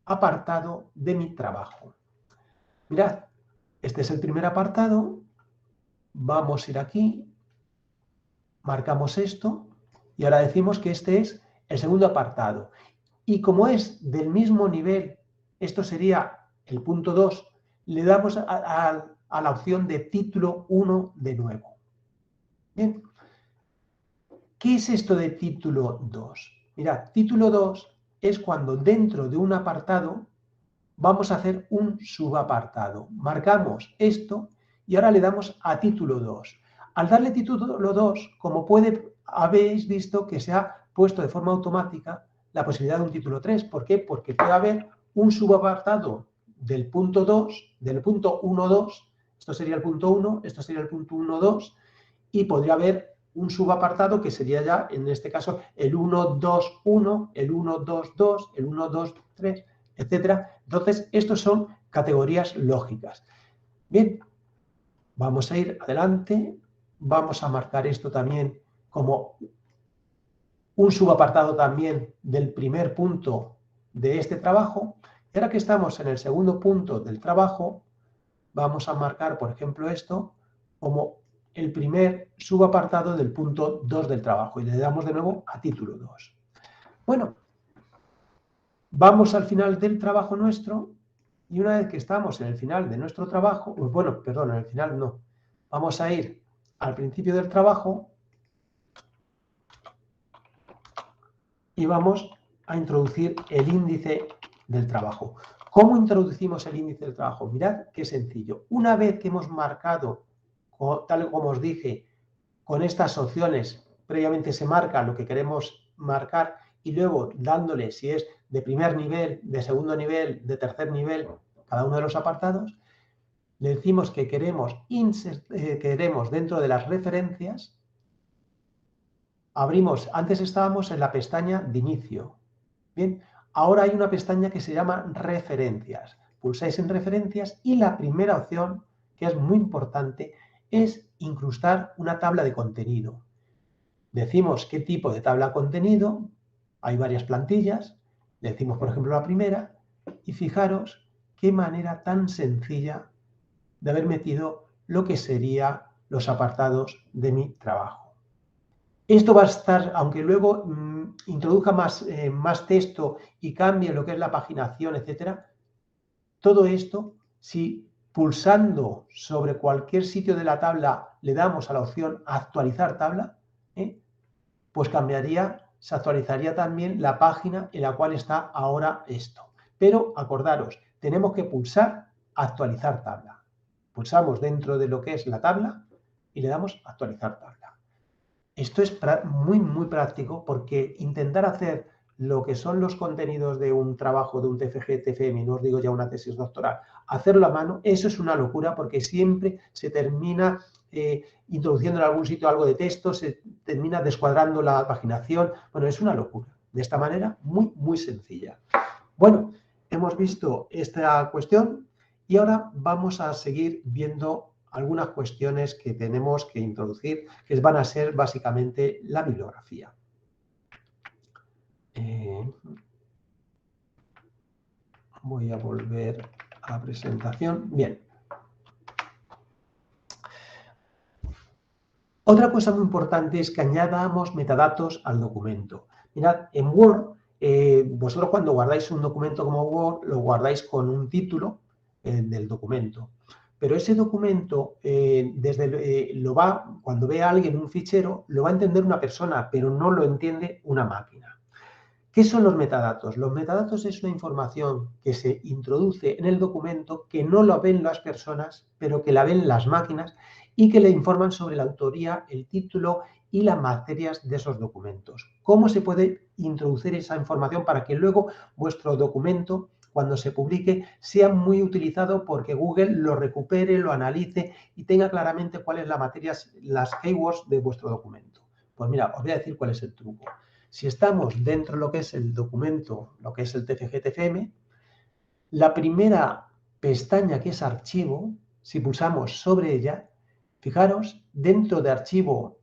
apartado de mi trabajo. Mirad, este es el primer apartado, vamos a ir aquí, marcamos esto y ahora decimos que este es el segundo apartado. Y como es del mismo nivel, esto sería el punto 2, le damos a la opción de título 1 de nuevo. Bien. ¿Qué es esto de título 2? Mirad, título 2 es cuando dentro de un apartado vamos a hacer un subapartado. Marcamos esto y ahora le damos a título 2. Al darle título 2, como habéis visto que se ha puesto de forma automática la posibilidad de un título 3. ¿Por qué? Porque puede haber un subapartado del punto 2, del punto 1.2, esto sería el punto 1, esto sería el punto 1.2, y podría haber un subapartado que sería ya, en este caso, el 1.2.1, el 1.2.2, el 1.2.3, etcétera. Entonces, estos son categorías lógicas. Bien, vamos a ir adelante. Vamos a marcar esto también como un subapartado también del primer punto de este trabajo. Y ahora que estamos en el segundo punto del trabajo, vamos a marcar, por ejemplo, esto como el primer subapartado del punto 2 del trabajo y le damos de nuevo a título 2. Bueno, vamos al final del trabajo nuestro y una vez que estamos en el final de nuestro trabajo, bueno, perdón, en el final no, vamos a ir al principio del trabajo y vamos a introducir el índice del trabajo. ¿Cómo introducimos el índice del trabajo? Mirad qué sencillo. Una vez que hemos marcado, tal como os dije, con estas opciones, previamente se marca lo que queremos marcar y luego dándole si es de primer nivel, de segundo nivel, de tercer nivel, cada uno de los apartados, le decimos que queremos dentro de las referencias, abrimos, antes estábamos en la pestaña de inicio. Bien, ahora hay una pestaña que se llama referencias. Pulsáis en referencias y la primera opción, que es muy importante, es incrustar una tabla de contenido. Decimos qué tipo de tabla de contenido, hay varias plantillas, decimos por ejemplo la primera y fijaros qué manera tan sencilla de haber metido lo que serían los apartados de mi trabajo. Esto va a estar, aunque luego introduzca más texto y cambie lo que es la paginación, etcétera, todo esto, si pulsando sobre cualquier sitio de la tabla le damos a la opción actualizar tabla, pues se actualizaría también la página en la cual está ahora esto. Pero acordaros, tenemos que pulsar actualizar tabla. Pulsamos dentro de lo que es la tabla y le damos actualizar tabla. Esto es muy práctico porque intentar hacer lo que son los contenidos de un trabajo, de un TFG, TFM, no os digo ya una tesis doctoral, hacerlo a mano, eso es una locura porque siempre se termina introduciendo en algún sitio algo de texto, se termina descuadrando la paginación. Bueno, es una locura. De esta manera, muy sencilla. Bueno, hemos visto esta cuestión y ahora vamos a seguir viendo algunas cuestiones que tenemos que introducir, que van a ser básicamente la bibliografía. Voy a volver a la presentación. Bien. Otra cosa muy importante es que añadamos metadatos al documento. Mirad, en Word vosotros cuando guardáis un documento como Word, lo guardáis con un título del documento. Pero ese documento, cuando ve a alguien un fichero, lo va a entender una persona, pero no lo entiende una máquina. ¿Qué son los metadatos? Los metadatos es una información que se introduce en el documento que no la ven las personas, pero que la ven las máquinas y que le informan sobre la autoría, el título y las materias de esos documentos. ¿Cómo se puede introducir esa información para que luego vuestro documento, cuando se publique, sea muy utilizado porque Google lo recupere, lo analice y tenga claramente cuál es la materia, las keywords de vuestro documento? Pues mira, os voy a decir cuál es el truco. Si estamos dentro de lo que es el documento, lo que es el TFG-TFM, la primera pestaña que es archivo, si pulsamos sobre ella, fijaros, dentro de archivo,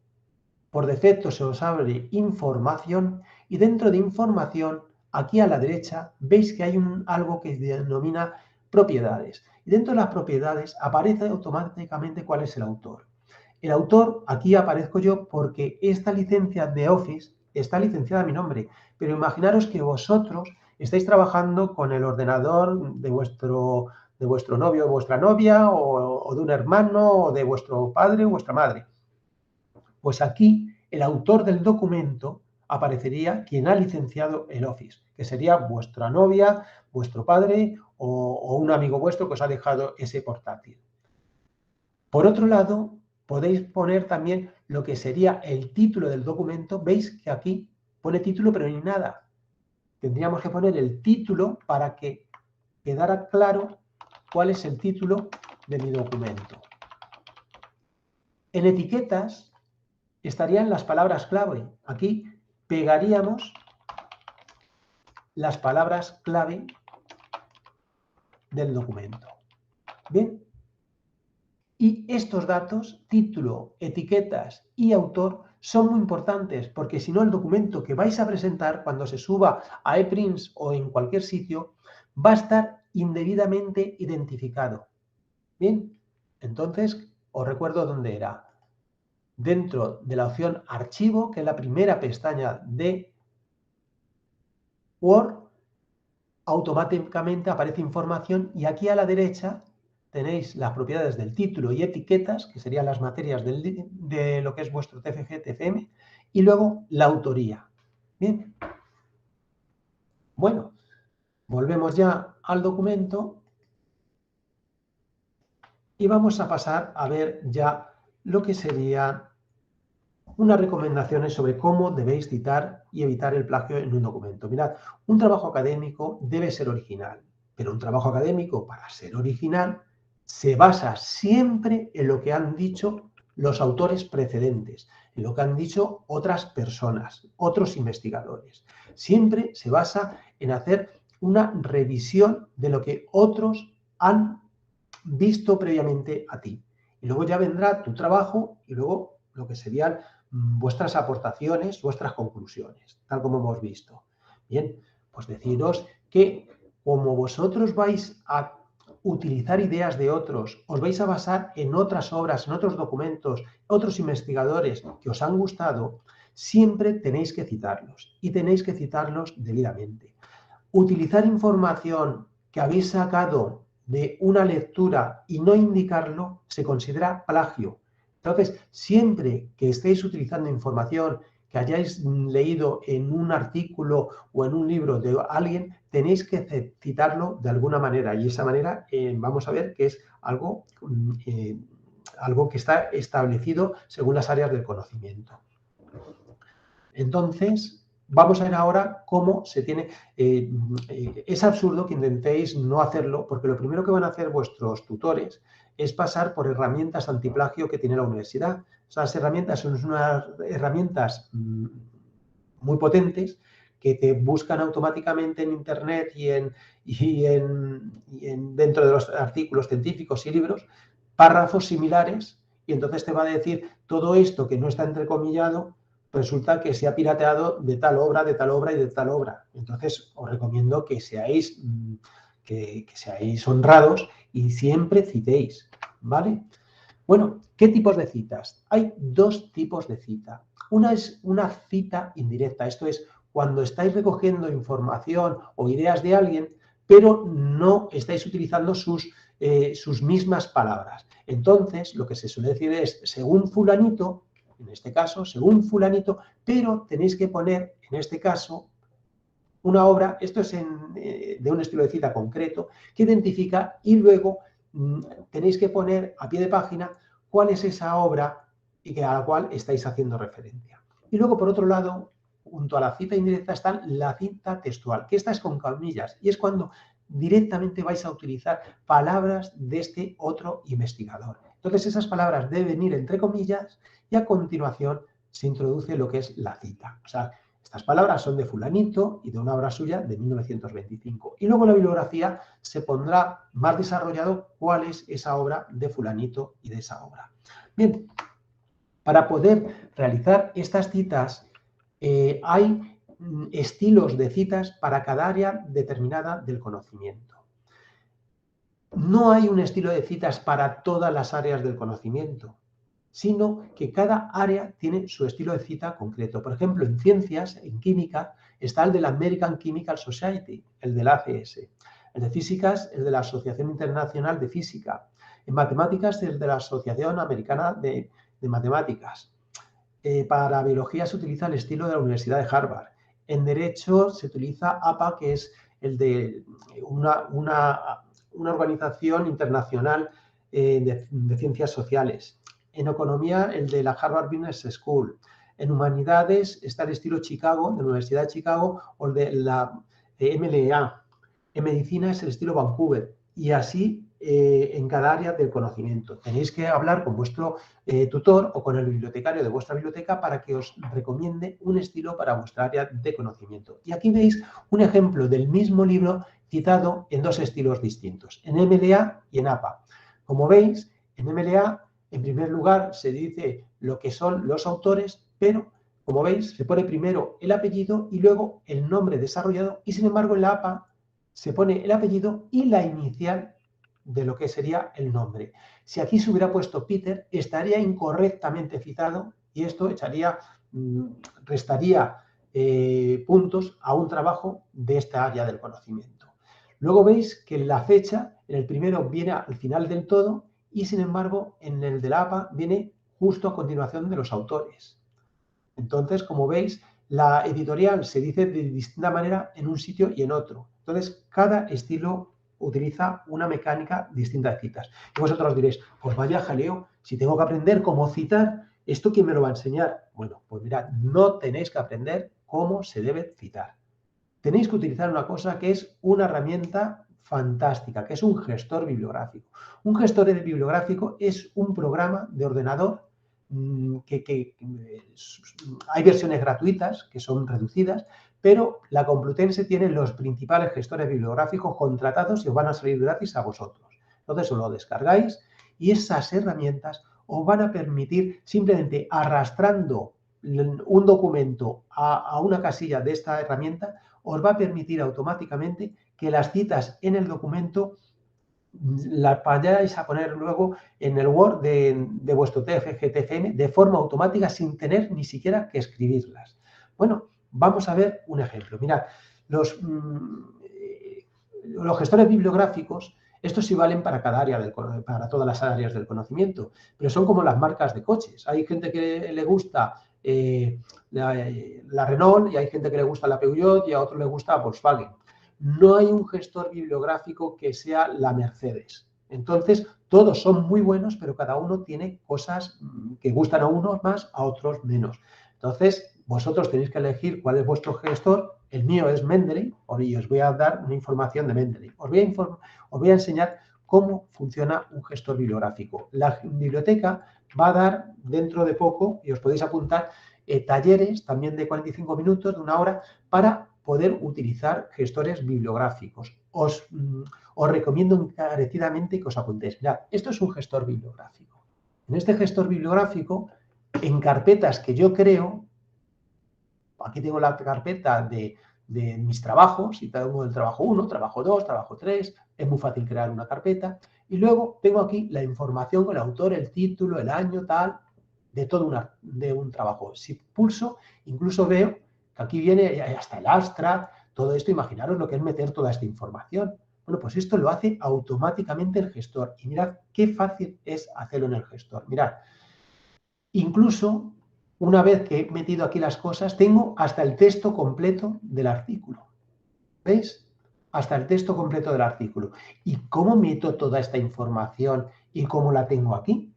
por defecto se os abre información y dentro de información, aquí a la derecha, veis que hay algo que se denomina propiedades. Y dentro de las propiedades aparece automáticamente cuál es el autor. El autor, aquí aparezco yo porque esta licencia de Office está licenciada a mi nombre, pero imaginaros que vosotros estáis trabajando con el ordenador de vuestro novio o vuestra novia o de un hermano o de vuestro padre o vuestra madre. Pues aquí el autor del documento aparecería quien ha licenciado el Office, que sería vuestra novia, vuestro padre o un amigo vuestro que os ha dejado ese portátil. Por otro lado, podéis poner también lo que sería el título del documento. Veis que aquí pone título, pero ni nada. Tendríamos que poner el título para que quedara claro cuál es el título de mi documento. En etiquetas estarían las palabras clave. Aquí pegaríamos las palabras clave del documento. Bien. Y estos datos, título, etiquetas y autor, son muy importantes porque si no el documento que vais a presentar cuando se suba a ePrints o en cualquier sitio va a estar indebidamente identificado. Bien, entonces os recuerdo dónde era. Dentro de la opción archivo, que es la primera pestaña de Word, automáticamente aparece información y aquí a la derecha tenéis las propiedades del título y etiquetas, que serían las materias de lo que es vuestro TFG-TFM, y luego la autoría. Bien. Bueno, volvemos ya al documento y vamos a pasar a ver ya lo que serían unas recomendaciones sobre cómo debéis citar y evitar el plagio en un documento. Mirad, un trabajo académico debe ser original, pero un trabajo académico, para ser original, se basa siempre en lo que han dicho los autores precedentes, en lo que han dicho otras personas, otros investigadores. Siempre se basa en hacer una revisión de lo que otros han visto previamente a ti. Y luego ya vendrá tu trabajo y luego lo que serían vuestras aportaciones, vuestras conclusiones, tal como hemos visto. Bien, pues deciros que como vosotros vais a utilizar ideas de otros, os vais a basar en otras obras, en otros documentos, otros investigadores que os han gustado, siempre tenéis que citarlos y tenéis que citarlos debidamente. Utilizar información que habéis sacado de una lectura y no indicarlo se considera plagio. Entonces, siempre que estéis utilizando información que hayáis leído en un artículo o en un libro de alguien, tenéis que citarlo de alguna manera. Y esa manera vamos a ver que es algo que está establecido según las áreas del conocimiento. Entonces, vamos a ver ahora cómo se tiene... es absurdo que intentéis no hacerlo, porque lo primero que van a hacer vuestros tutores es pasar por herramientas antiplagio que tiene la universidad. Esas herramientas son unas herramientas muy potentes que te buscan automáticamente en Internet y dentro de los artículos científicos y libros párrafos similares, y entonces te va a decir todo esto que no está entrecomillado resulta que se ha pirateado de tal obra, de tal obra y de tal obra. Entonces os recomiendo que seáis honrados y siempre citéis, ¿vale? Bueno, ¿qué tipos de citas? Hay dos tipos de cita. Una es una cita indirecta, esto es cuando estáis recogiendo información o ideas de alguien, pero no estáis utilizando sus mismas palabras. Entonces, lo que se suele decir es, según fulanito, en este caso, según fulanito, pero tenéis que poner, en este caso, una obra, esto es de un estilo de cita concreto, que identifica y luego tenéis que poner a pie de página cuál es esa obra y a la cual estáis haciendo referencia. Y luego, por otro lado, junto a la cita indirecta está la cita textual, que esta es con comillas, y es cuando directamente vais a utilizar palabras de este otro investigador. Entonces, esas palabras deben ir entre comillas y a continuación se introduce lo que es la cita. O sea, estas palabras son de fulanito y de una obra suya de 1925. Y luego en la bibliografía se pondrá más desarrollado cuál es esa obra de fulanito y de esa obra. Bien, para poder realizar estas citas hay estilos de citas para cada área determinada del conocimiento. No hay un estilo de citas para todas las áreas del conocimiento, sino que cada área tiene su estilo de cita concreto. Por ejemplo, en ciencias, en química, está el de la American Chemical Society, el del ACS. El de físicas, el de la Asociación Internacional de Física. En matemáticas, el de la Asociación Americana de Matemáticas. Para biología se utiliza el estilo de la Universidad de Harvard. En derecho se utiliza APA, que es el de una organización internacional de ciencias sociales. En economía, el de la Harvard Business School. En humanidades está el estilo Chicago, de la Universidad de Chicago, o el de la MLA. En medicina es el estilo Vancouver. Y así en cada área del conocimiento. Tenéis que hablar con vuestro tutor o con el bibliotecario de vuestra biblioteca para que os recomiende un estilo para vuestra área de conocimiento. Y aquí veis un ejemplo del mismo libro citado en dos estilos distintos, en MLA y en APA. Como veis, en MLA, en primer lugar, se dice lo que son los autores, pero, como veis, se pone primero el apellido y luego el nombre desarrollado, y sin embargo en la APA se pone el apellido y la inicial de lo que sería el nombre. Si aquí se hubiera puesto Peter, estaría incorrectamente citado y esto restaría puntos a un trabajo de esta área del conocimiento. Luego veis que la fecha, en el primero viene al final del todo y sin embargo en el de la APA viene justo a continuación de los autores. Entonces, como veis, la editorial se dice de distinta manera en un sitio y en otro. Entonces, cada estilo utiliza una mecánica distinta de citas. Y vosotros diréis, pues vaya jaleo, si tengo que aprender cómo citar, ¿esto quién me lo va a enseñar? Bueno, pues mirad, no tenéis que aprender cómo se debe citar. Tenéis que utilizar una cosa que es una herramienta fantástica, que es un gestor bibliográfico. Un gestor bibliográfico es un programa de ordenador hay versiones gratuitas que son reducidas, pero la Complutense tiene los principales gestores bibliográficos contratados y os van a salir gratis a vosotros. Entonces os lo descargáis y esas herramientas os van a permitir simplemente arrastrando un documento a una casilla de esta herramienta, os va a permitir automáticamente que las citas en el documento las vayáis a poner luego en el Word de vuestro TFG, TFM de forma automática sin tener ni siquiera que escribirlas. Bueno, vamos a ver un ejemplo. Mirad, los gestores bibliográficos, estos sí valen para cada área, para todas las áreas del conocimiento, pero son como las marcas de coches. Hay gente que le gusta la Renault y hay gente que le gusta la Peugeot y a otro le gusta Volkswagen. No hay un gestor bibliográfico que sea la Mercedes. Entonces, todos son muy buenos, pero cada uno tiene cosas que gustan a unos más, a otros menos. Entonces, vosotros tenéis que elegir cuál es vuestro gestor. El mío es Mendeley, y os voy a dar una información de Mendeley. Os voy a enseñar cómo funciona un gestor bibliográfico. La biblioteca va a dar dentro de poco, y os podéis apuntar, talleres también de 45 minutos, de una hora, para poder utilizar gestores bibliográficos. Os recomiendo encarecidamente que os apuntéis. Mirad, esto es un gestor bibliográfico. En este gestor bibliográfico, en carpetas que yo creo, aquí tengo la carpeta de mis trabajos, y tengo el trabajo 1, trabajo 2, trabajo 3, es muy fácil crear una carpeta, y luego tengo aquí la información con el autor, el título, el año, tal, de todo de un trabajo. Si pulso, incluso veo que aquí viene hasta el abstract, todo esto, imaginaros lo que es meter toda esta información. Bueno, pues esto lo hace automáticamente el gestor. Y mirad qué fácil es hacerlo en el gestor. Mirad, incluso una vez que he metido aquí las cosas, tengo hasta el texto completo del artículo. ¿Veis? Hasta el texto completo del artículo. ¿Y cómo meto toda esta información y cómo la tengo aquí?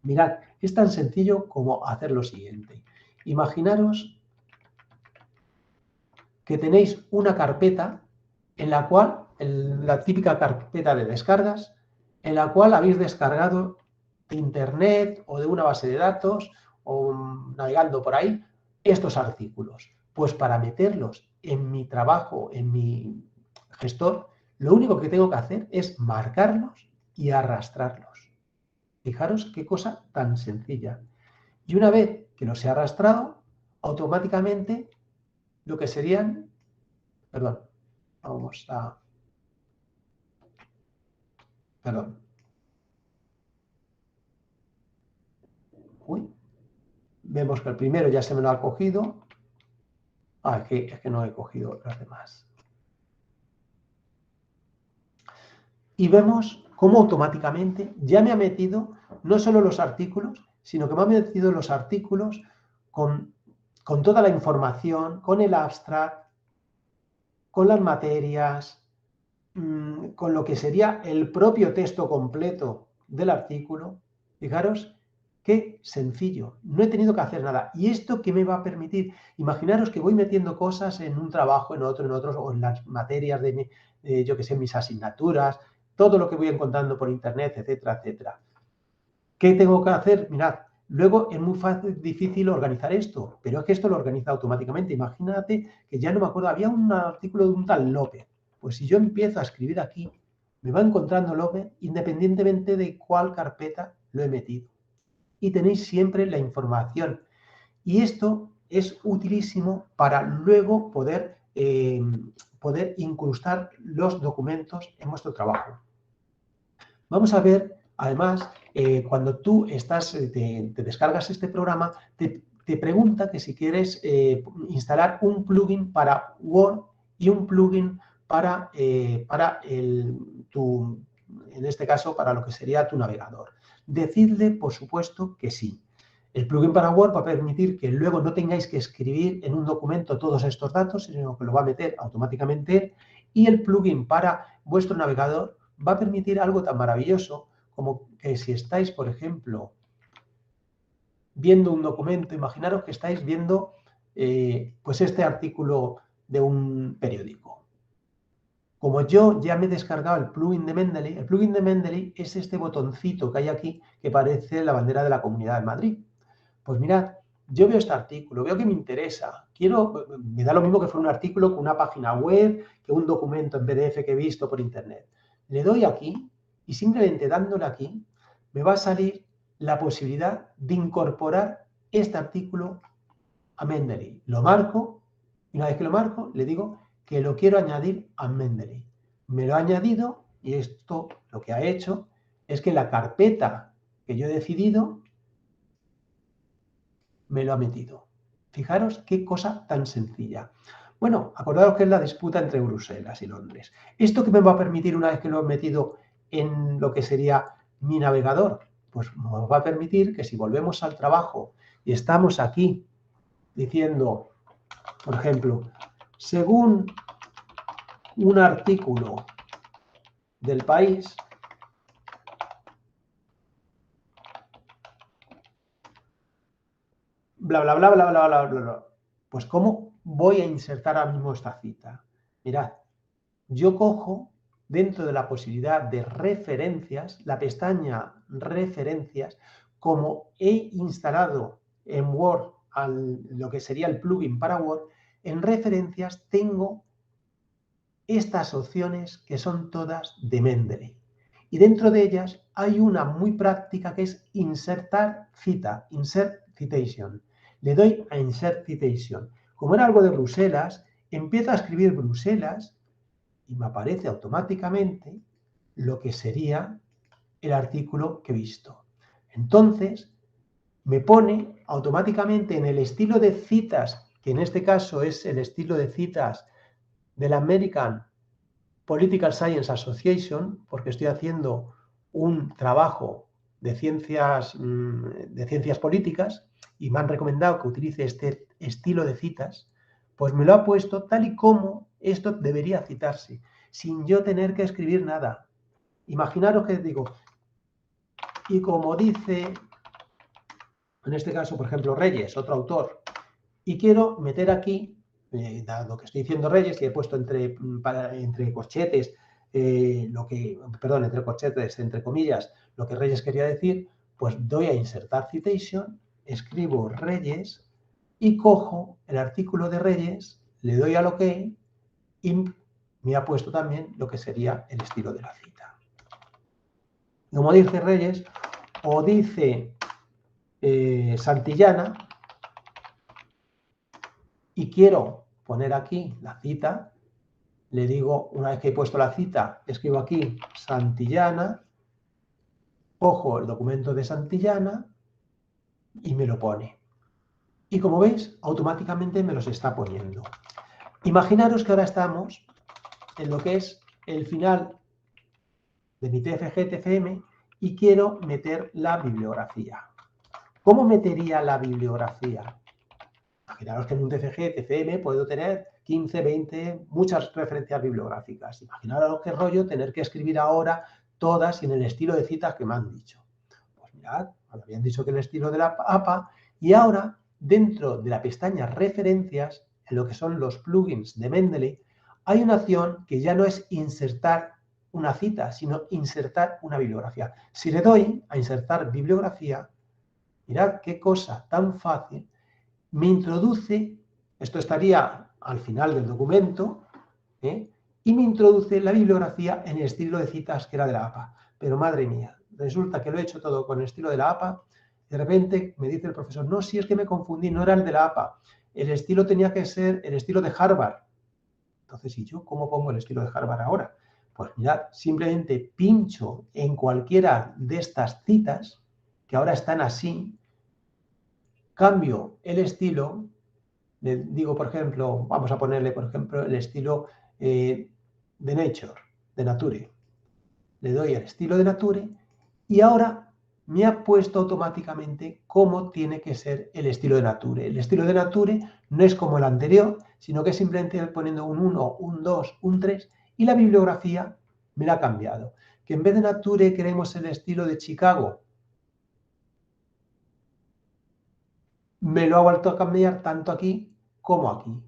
Mirad, es tan sencillo como hacer lo siguiente. Imaginaros que tenéis una carpeta en la cual, la típica carpeta de descargas, en la cual habéis descargado de internet o de una base de datos o navegando por ahí estos artículos. Pues para meterlos en mi trabajo, en mi gestor, lo único que tengo que hacer es marcarlos y arrastrarlos. Fijaros qué cosa tan sencilla. Y una vez que los he arrastrado, automáticamente lo que serían, perdón, vamos a, perdón, uy, vemos que el primero ya se me lo ha cogido, es que no he cogido los demás. Y vemos cómo automáticamente ya me ha metido no solo los artículos, sino que me ha metido los artículos con toda la información, con el abstract, con las materias, con lo que sería el propio texto completo del artículo. Fijaros qué sencillo, no he tenido que hacer nada. ¿Y esto qué me va a permitir? Imaginaros que voy metiendo cosas en un trabajo, en otros, o en las materias de, yo que sé, mis asignaturas, todo lo que voy encontrando por internet, etcétera, etcétera. ¿Qué tengo que hacer? Mirad, luego es muy fácil, difícil organizar esto, pero es que esto lo organiza automáticamente. Imagínate que ya no me acuerdo, había un artículo de un tal López. Pues si yo empiezo a escribir aquí, me va encontrando López independientemente de cuál carpeta lo he metido. Y tenéis siempre la información. Y esto es utilísimo para luego poder incrustar los documentos en vuestro trabajo. Vamos a ver, además, cuando tú te descargas este programa, te pregunta que si quieres instalar un plugin para Word y un plugin para en este caso, para lo que sería tu navegador. Decidle, por supuesto, que sí. El plugin para Word va a permitir que luego no tengáis que escribir en un documento todos estos datos, sino que lo va a meter automáticamente. Y el plugin para vuestro navegador va a permitir algo tan maravilloso como que si estáis, por ejemplo, viendo un documento, imaginaros que estáis viendo pues este artículo de un periódico. Como yo ya me he descargado el plugin de Mendeley es este botoncito que hay aquí que parece la bandera de la Comunidad de Madrid. Pues mirad, yo veo este artículo, veo que me interesa, me da lo mismo que fuera un artículo con una página web, que un documento en PDF que he visto por internet. Le doy aquí y simplemente dándole aquí me va a salir la posibilidad de incorporar este artículo a Mendeley. Lo marco y una vez que lo marco le digo que lo quiero añadir a Mendeley. Me lo ha añadido y esto lo que ha hecho es que la carpeta que yo he decidido me lo ha metido. Fijaros qué cosa tan sencilla. Bueno, acordaros que es la disputa entre Bruselas y Londres. ¿Esto qué me va a permitir una vez que lo he metido en lo que sería mi navegador? Pues nos va a permitir que si volvemos al trabajo y estamos aquí diciendo, por ejemplo, según un artículo del País, bla, bla, bla, bla, bla, bla, bla, bla. Pues ¿cómo voy a insertar ahora mismo esta cita? Mirad, yo cojo dentro de la posibilidad de referencias, la pestaña referencias, como he instalado en Word lo que sería el plugin para Word, en referencias tengo estas opciones que son todas de Mendeley. Y dentro de ellas hay una muy práctica que es insertar cita, insert citation. Le doy a insert citation. Como era algo de Bruselas, empiezo a escribir Bruselas y me aparece automáticamente lo que sería el artículo que he visto. Entonces, me pone automáticamente en el estilo de citas que en este caso es el estilo de citas de la American Political Science Association, porque estoy haciendo un trabajo de ciencias políticas y me han recomendado que utilice este estilo de citas, pues me lo ha puesto tal y como esto debería citarse, sin yo tener que escribir nada. Imaginaros que digo, y como dice, en este caso, por ejemplo, Reyes, otro autor, y quiero meter aquí, dado que estoy diciendo Reyes, y he puesto entre corchetes, entre corchetes, entre comillas, lo que Reyes quería decir, pues doy a insertar citation, escribo Reyes y cojo el artículo de Reyes, le doy al OK y me ha puesto también lo que sería el estilo de la cita. Como dice Reyes, o dice Santillana, y quiero poner aquí la cita, le digo, una vez que he puesto la cita, escribo aquí Santillana, cojo el documento de Santillana y me lo pone. Y como veis, automáticamente me los está poniendo. Imaginaros que ahora estamos en lo que es el final de mi TFG-TFM y quiero meter la bibliografía. ¿Cómo metería la bibliografía? Imaginaros que en un TFG-TFM puedo tener 15, 20, muchas referencias bibliográficas. Imaginaros qué rollo tener que escribir ahora todas y en el estilo de citas que me han dicho. Pues mirad, me habían dicho que el estilo de la APA, y ahora dentro de la pestaña referencias, en lo que son los plugins de Mendeley, hay una opción que ya no es insertar una cita, sino insertar una bibliografía. Si le doy a insertar bibliografía, mirad qué cosa tan fácil, me introduce, esto estaría al final del documento, y me introduce la bibliografía en el estilo de citas que era de la APA. Pero madre mía, resulta que lo he hecho todo con el estilo de la APA, y de repente me dice el profesor, no, si es que me confundí, no era el de la APA, el estilo tenía que ser el estilo de Harvard. Entonces, ¿y yo cómo pongo el estilo de Harvard ahora? Pues mirad, simplemente pincho en cualquiera de estas citas, que ahora están así, cambio el estilo, le digo, por ejemplo, vamos a ponerle, por ejemplo, el estilo de Nature, de Nature. Le doy al estilo de Nature y ahora me ha puesto automáticamente cómo tiene que ser el estilo de Nature. El estilo de Nature no es como el anterior, sino que simplemente poniendo un 1, un 2, un 3 y la bibliografía me la ha cambiado. Que en vez de Nature queremos el estilo de Chicago. Me lo ha vuelto a cambiar tanto aquí como aquí.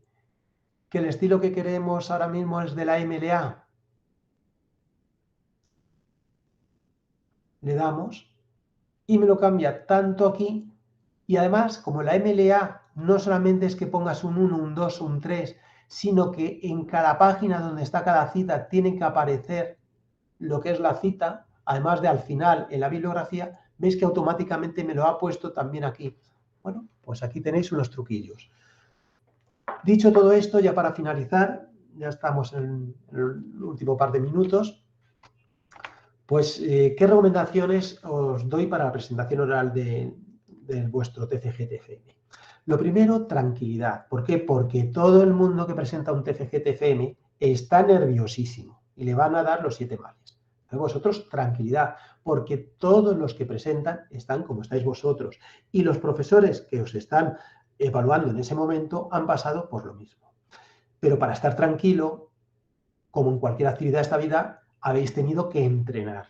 Que el estilo que queremos ahora mismo es de la MLA. Le damos y me lo cambia tanto aquí y además como la MLA no solamente es que pongas un 1, un 2, un 3, sino que en cada página donde está cada cita tiene que aparecer lo que es la cita, además de al final en la bibliografía, veis que automáticamente me lo ha puesto también aquí. Bueno, pues aquí tenéis unos truquillos. Dicho todo esto, ya para finalizar, ya estamos en el último par de minutos, pues, ¿qué recomendaciones os doy para la presentación oral de vuestro TFG-TFM? Lo primero, tranquilidad. ¿Por qué? Porque todo el mundo que presenta un TFG-TFM está nerviosísimo y le van a dar los 7 males. Vosotros, tranquilidad, porque todos los que presentan están como estáis vosotros y los profesores que os están evaluando en ese momento han pasado por lo mismo. Pero para estar tranquilo, como en cualquier actividad de esta vida, habéis tenido que entrenar.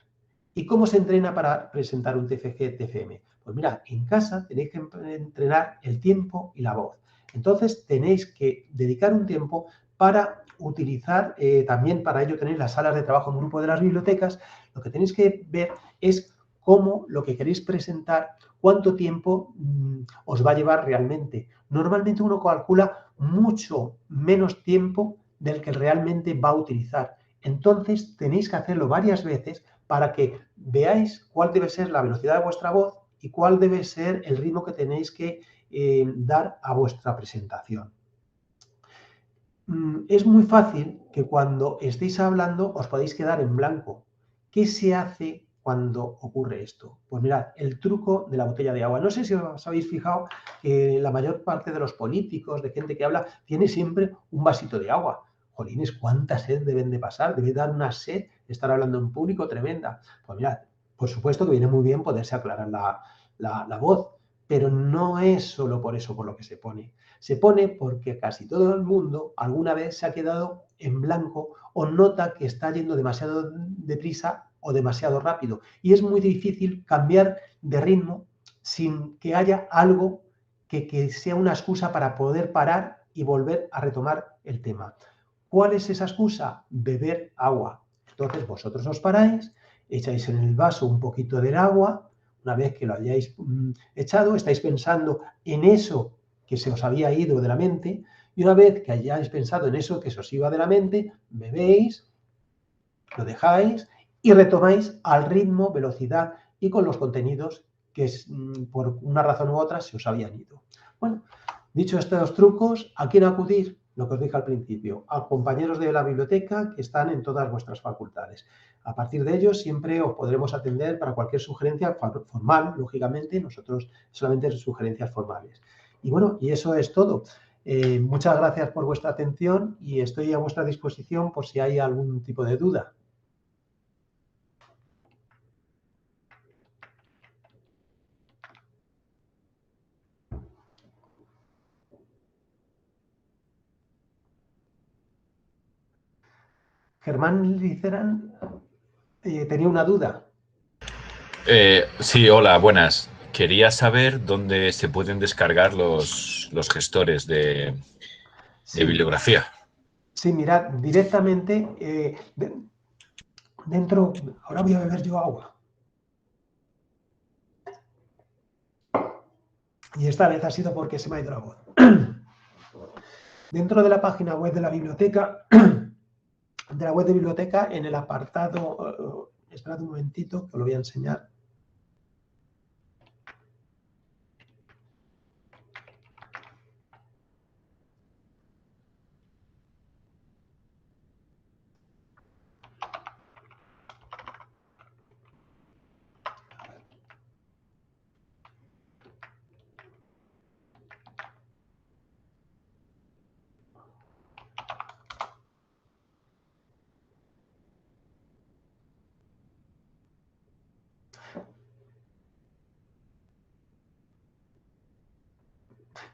¿Y cómo se entrena para presentar un TFG-TFM? Pues mira, en casa tenéis que entrenar el tiempo y la voz. Entonces tenéis que dedicar un tiempo para utilizar, también para ello tenéis las salas de trabajo en grupo de las bibliotecas. Lo que tenéis que ver es cómo lo que queréis presentar, cuánto tiempo os va a llevar realmente. Normalmente uno calcula mucho menos tiempo del que realmente va a utilizar. Entonces tenéis que hacerlo varias veces para que veáis cuál debe ser la velocidad de vuestra voz y cuál debe ser el ritmo que tenéis que dar a vuestra presentación. Es muy fácil que cuando estéis hablando os podéis quedar en blanco. ¿Qué se hace cuando ocurre esto? Pues mirad, el truco de la botella de agua. No sé si os habéis fijado que la mayor parte de los políticos, de gente que habla, tiene siempre un vasito de agua. Jolines, cuánta sed deben de pasar, debe dar una sed estar hablando en público tremenda. Pues mirad, por supuesto que viene muy bien poderse aclarar la voz, pero no es solo por eso por lo que se pone. Se pone porque casi todo el mundo alguna vez se ha quedado en blanco o nota que está yendo demasiado deprisa o demasiado rápido. Y es muy difícil cambiar de ritmo sin que haya algo que sea una excusa para poder parar y volver a retomar el tema. ¿Cuál es esa excusa? Beber agua. Entonces vosotros os paráis, echáis en el vaso un poquito del agua, una vez que lo hayáis echado, estáis pensando en eso que se os había ido de la mente, y una vez que hayáis pensado en eso que se os iba de la mente, bebéis, lo dejáis y retomáis al ritmo, velocidad y con los contenidos que por una razón u otra se os habían ido. Bueno, dicho estos trucos, ¿a quién acudir? Lo que os dije al principio, a compañeros de la biblioteca que están en todas vuestras facultades. A partir de ellos siempre os podremos atender para cualquier sugerencia formal, lógicamente, nosotros solamente sugerencias formales. Y bueno, y eso es todo. Muchas gracias por vuestra atención y estoy a vuestra disposición por si hay algún tipo de duda. Germán Liceran tenía una duda. Sí, hola, buenas. Quería saber dónde se pueden descargar los gestores de bibliografía. Sí, mirad, directamente dentro... Ahora voy a beber yo agua. Y esta vez ha sido porque se me ha ido la voz. Dentro de la página web de la biblioteca, en el apartado... esperad un momentito, que os lo voy a enseñar.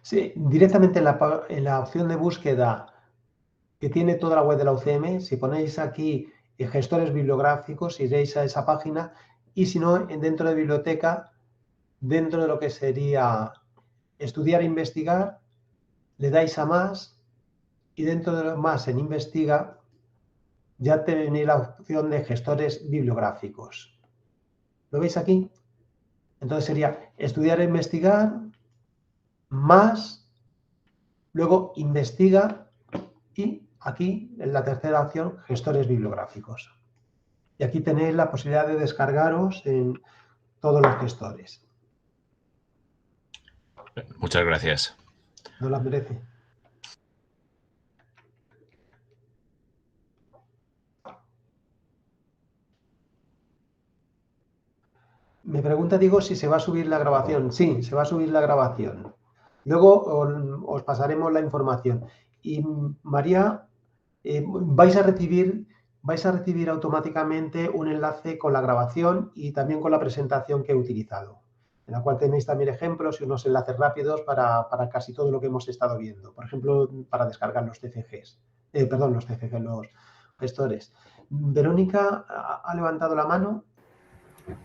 Sí, directamente en la opción de búsqueda que tiene toda la web de la UCM, si ponéis aquí gestores bibliográficos, iréis a esa página, y si no, dentro de biblioteca, dentro de lo que sería estudiar e investigar, le dais a más, y dentro de lo más en investiga, ya tenéis la opción de gestores bibliográficos. ¿Lo veis aquí? Entonces sería estudiar e investigar, más, luego investiga, y aquí, en la tercera opción, gestores bibliográficos. Y aquí tenéis la posibilidad de descargaros en todos los gestores. Muchas gracias. No las merece. Me pregunta, digo, si se va a subir la grabación. Sí, se va a subir la grabación. Luego os pasaremos la información. Y María, vais a recibir automáticamente un enlace con la grabación y también con la presentación que he utilizado, en la cual tenéis también ejemplos y unos enlaces rápidos para casi todo lo que hemos estado viendo. Por ejemplo, para descargar los TCGs. Los gestores. Verónica ha levantado la mano.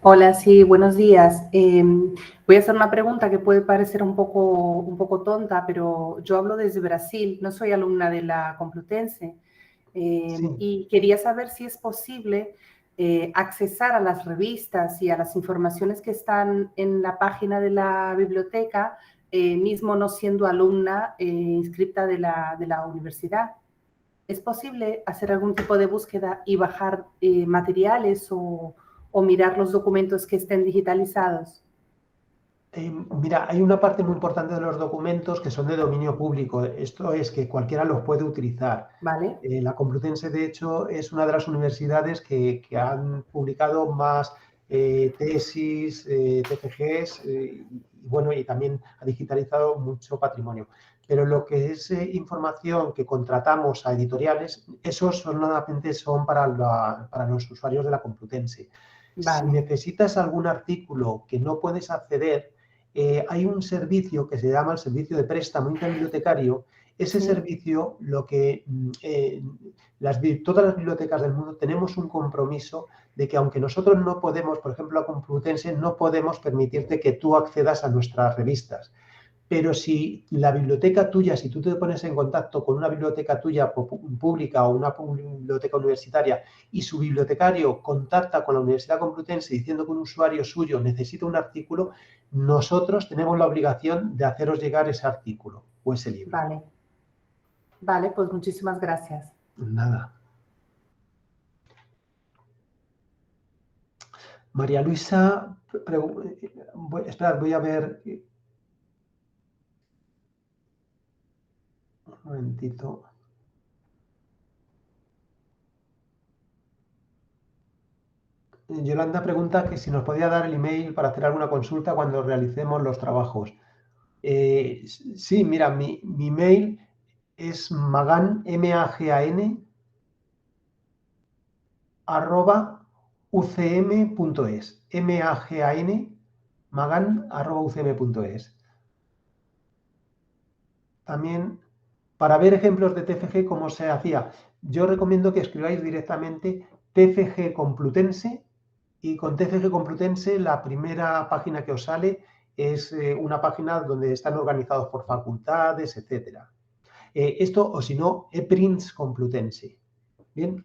Hola, sí, buenos días. Voy a hacer una pregunta que puede parecer un poco tonta, pero yo hablo desde Brasil, no soy alumna de la Complutense, Sí. y quería saber si es posible accesar a las revistas y a las informaciones que están en la página de la biblioteca, mismo no siendo alumna inscripta de la universidad. ¿Es posible hacer algún tipo de búsqueda y bajar materiales o mirar los documentos que estén digitalizados? Mira, hay una parte muy importante de los documentos que son de dominio público. Esto es que cualquiera los puede utilizar. ¿Vale? La Complutense, de hecho, es una de las universidades que han publicado más tesis, TFGs, y bueno, y también ha digitalizado mucho patrimonio. Pero lo que es información que contratamos a editoriales, esos solamente son para los usuarios de la Complutense. Si necesitas algún artículo que no puedes acceder, hay un servicio que se llama el servicio de préstamo interbibliotecario. Ese servicio, todas las bibliotecas del mundo tenemos un compromiso de que aunque nosotros no podemos, por ejemplo, la Complutense, no podemos permitirte que tú accedas a nuestras revistas. Pero si la biblioteca tuya, si tú te pones en contacto con una biblioteca tuya pública o una biblioteca universitaria y su bibliotecario contacta con la Universidad Complutense diciendo que un usuario suyo necesita un artículo, nosotros tenemos la obligación de haceros llegar ese artículo o ese libro. Vale, pues muchísimas gracias. Nada. María Luisa, esperad, voy a ver... Un momentito. Yolanda pregunta que si nos podía dar el email para hacer alguna consulta cuando realicemos los trabajos. Sí, mira, mi email es magan, M-A-G-A-N, @ucm.es. M-A-G-A-N, magan, @ucm.es. También, para ver ejemplos de TFG, cómo se hacía, yo recomiendo que escribáis directamente TFG Complutense, y con TFG Complutense la primera página que os sale es una página donde están organizados por facultades, etc. Esto, o si no, ePrints Complutense. Bien.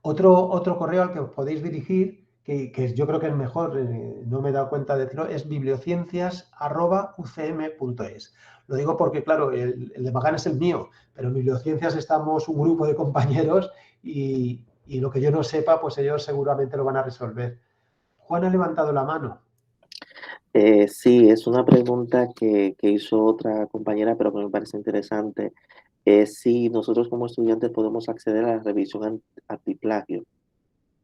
Otro correo al que os podéis dirigir, que yo creo que es mejor, no me he dado cuenta de decirlo, es bibliociencias@ucm.es. Lo digo porque, claro, el de Magan es el mío, pero en Bibliociencias estamos un grupo de compañeros y lo que yo no sepa, pues ellos seguramente lo van a resolver. Juan ha levantado la mano. Sí, es una pregunta que hizo otra compañera, pero que me parece interesante. Si nosotros como estudiantes podemos acceder a la revisión antiplagio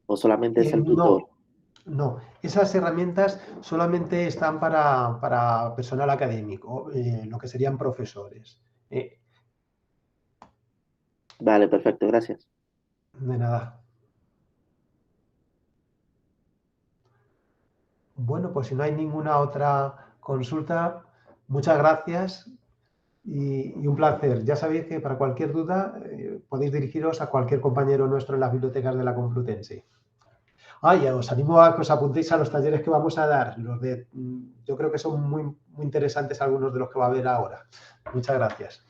o solamente es el tutor. No, esas herramientas solamente están para personal académico, lo que serían profesores. Vale, perfecto, gracias. De nada. Bueno, pues si no hay ninguna otra consulta, muchas gracias y un placer. Ya sabéis que para cualquier duda podéis dirigiros a cualquier compañero nuestro en las bibliotecas de la Complutense. Ya os animo a que os apuntéis a los talleres que vamos a dar. Yo creo que son muy interesantes algunos de los que va a haber ahora. Muchas gracias.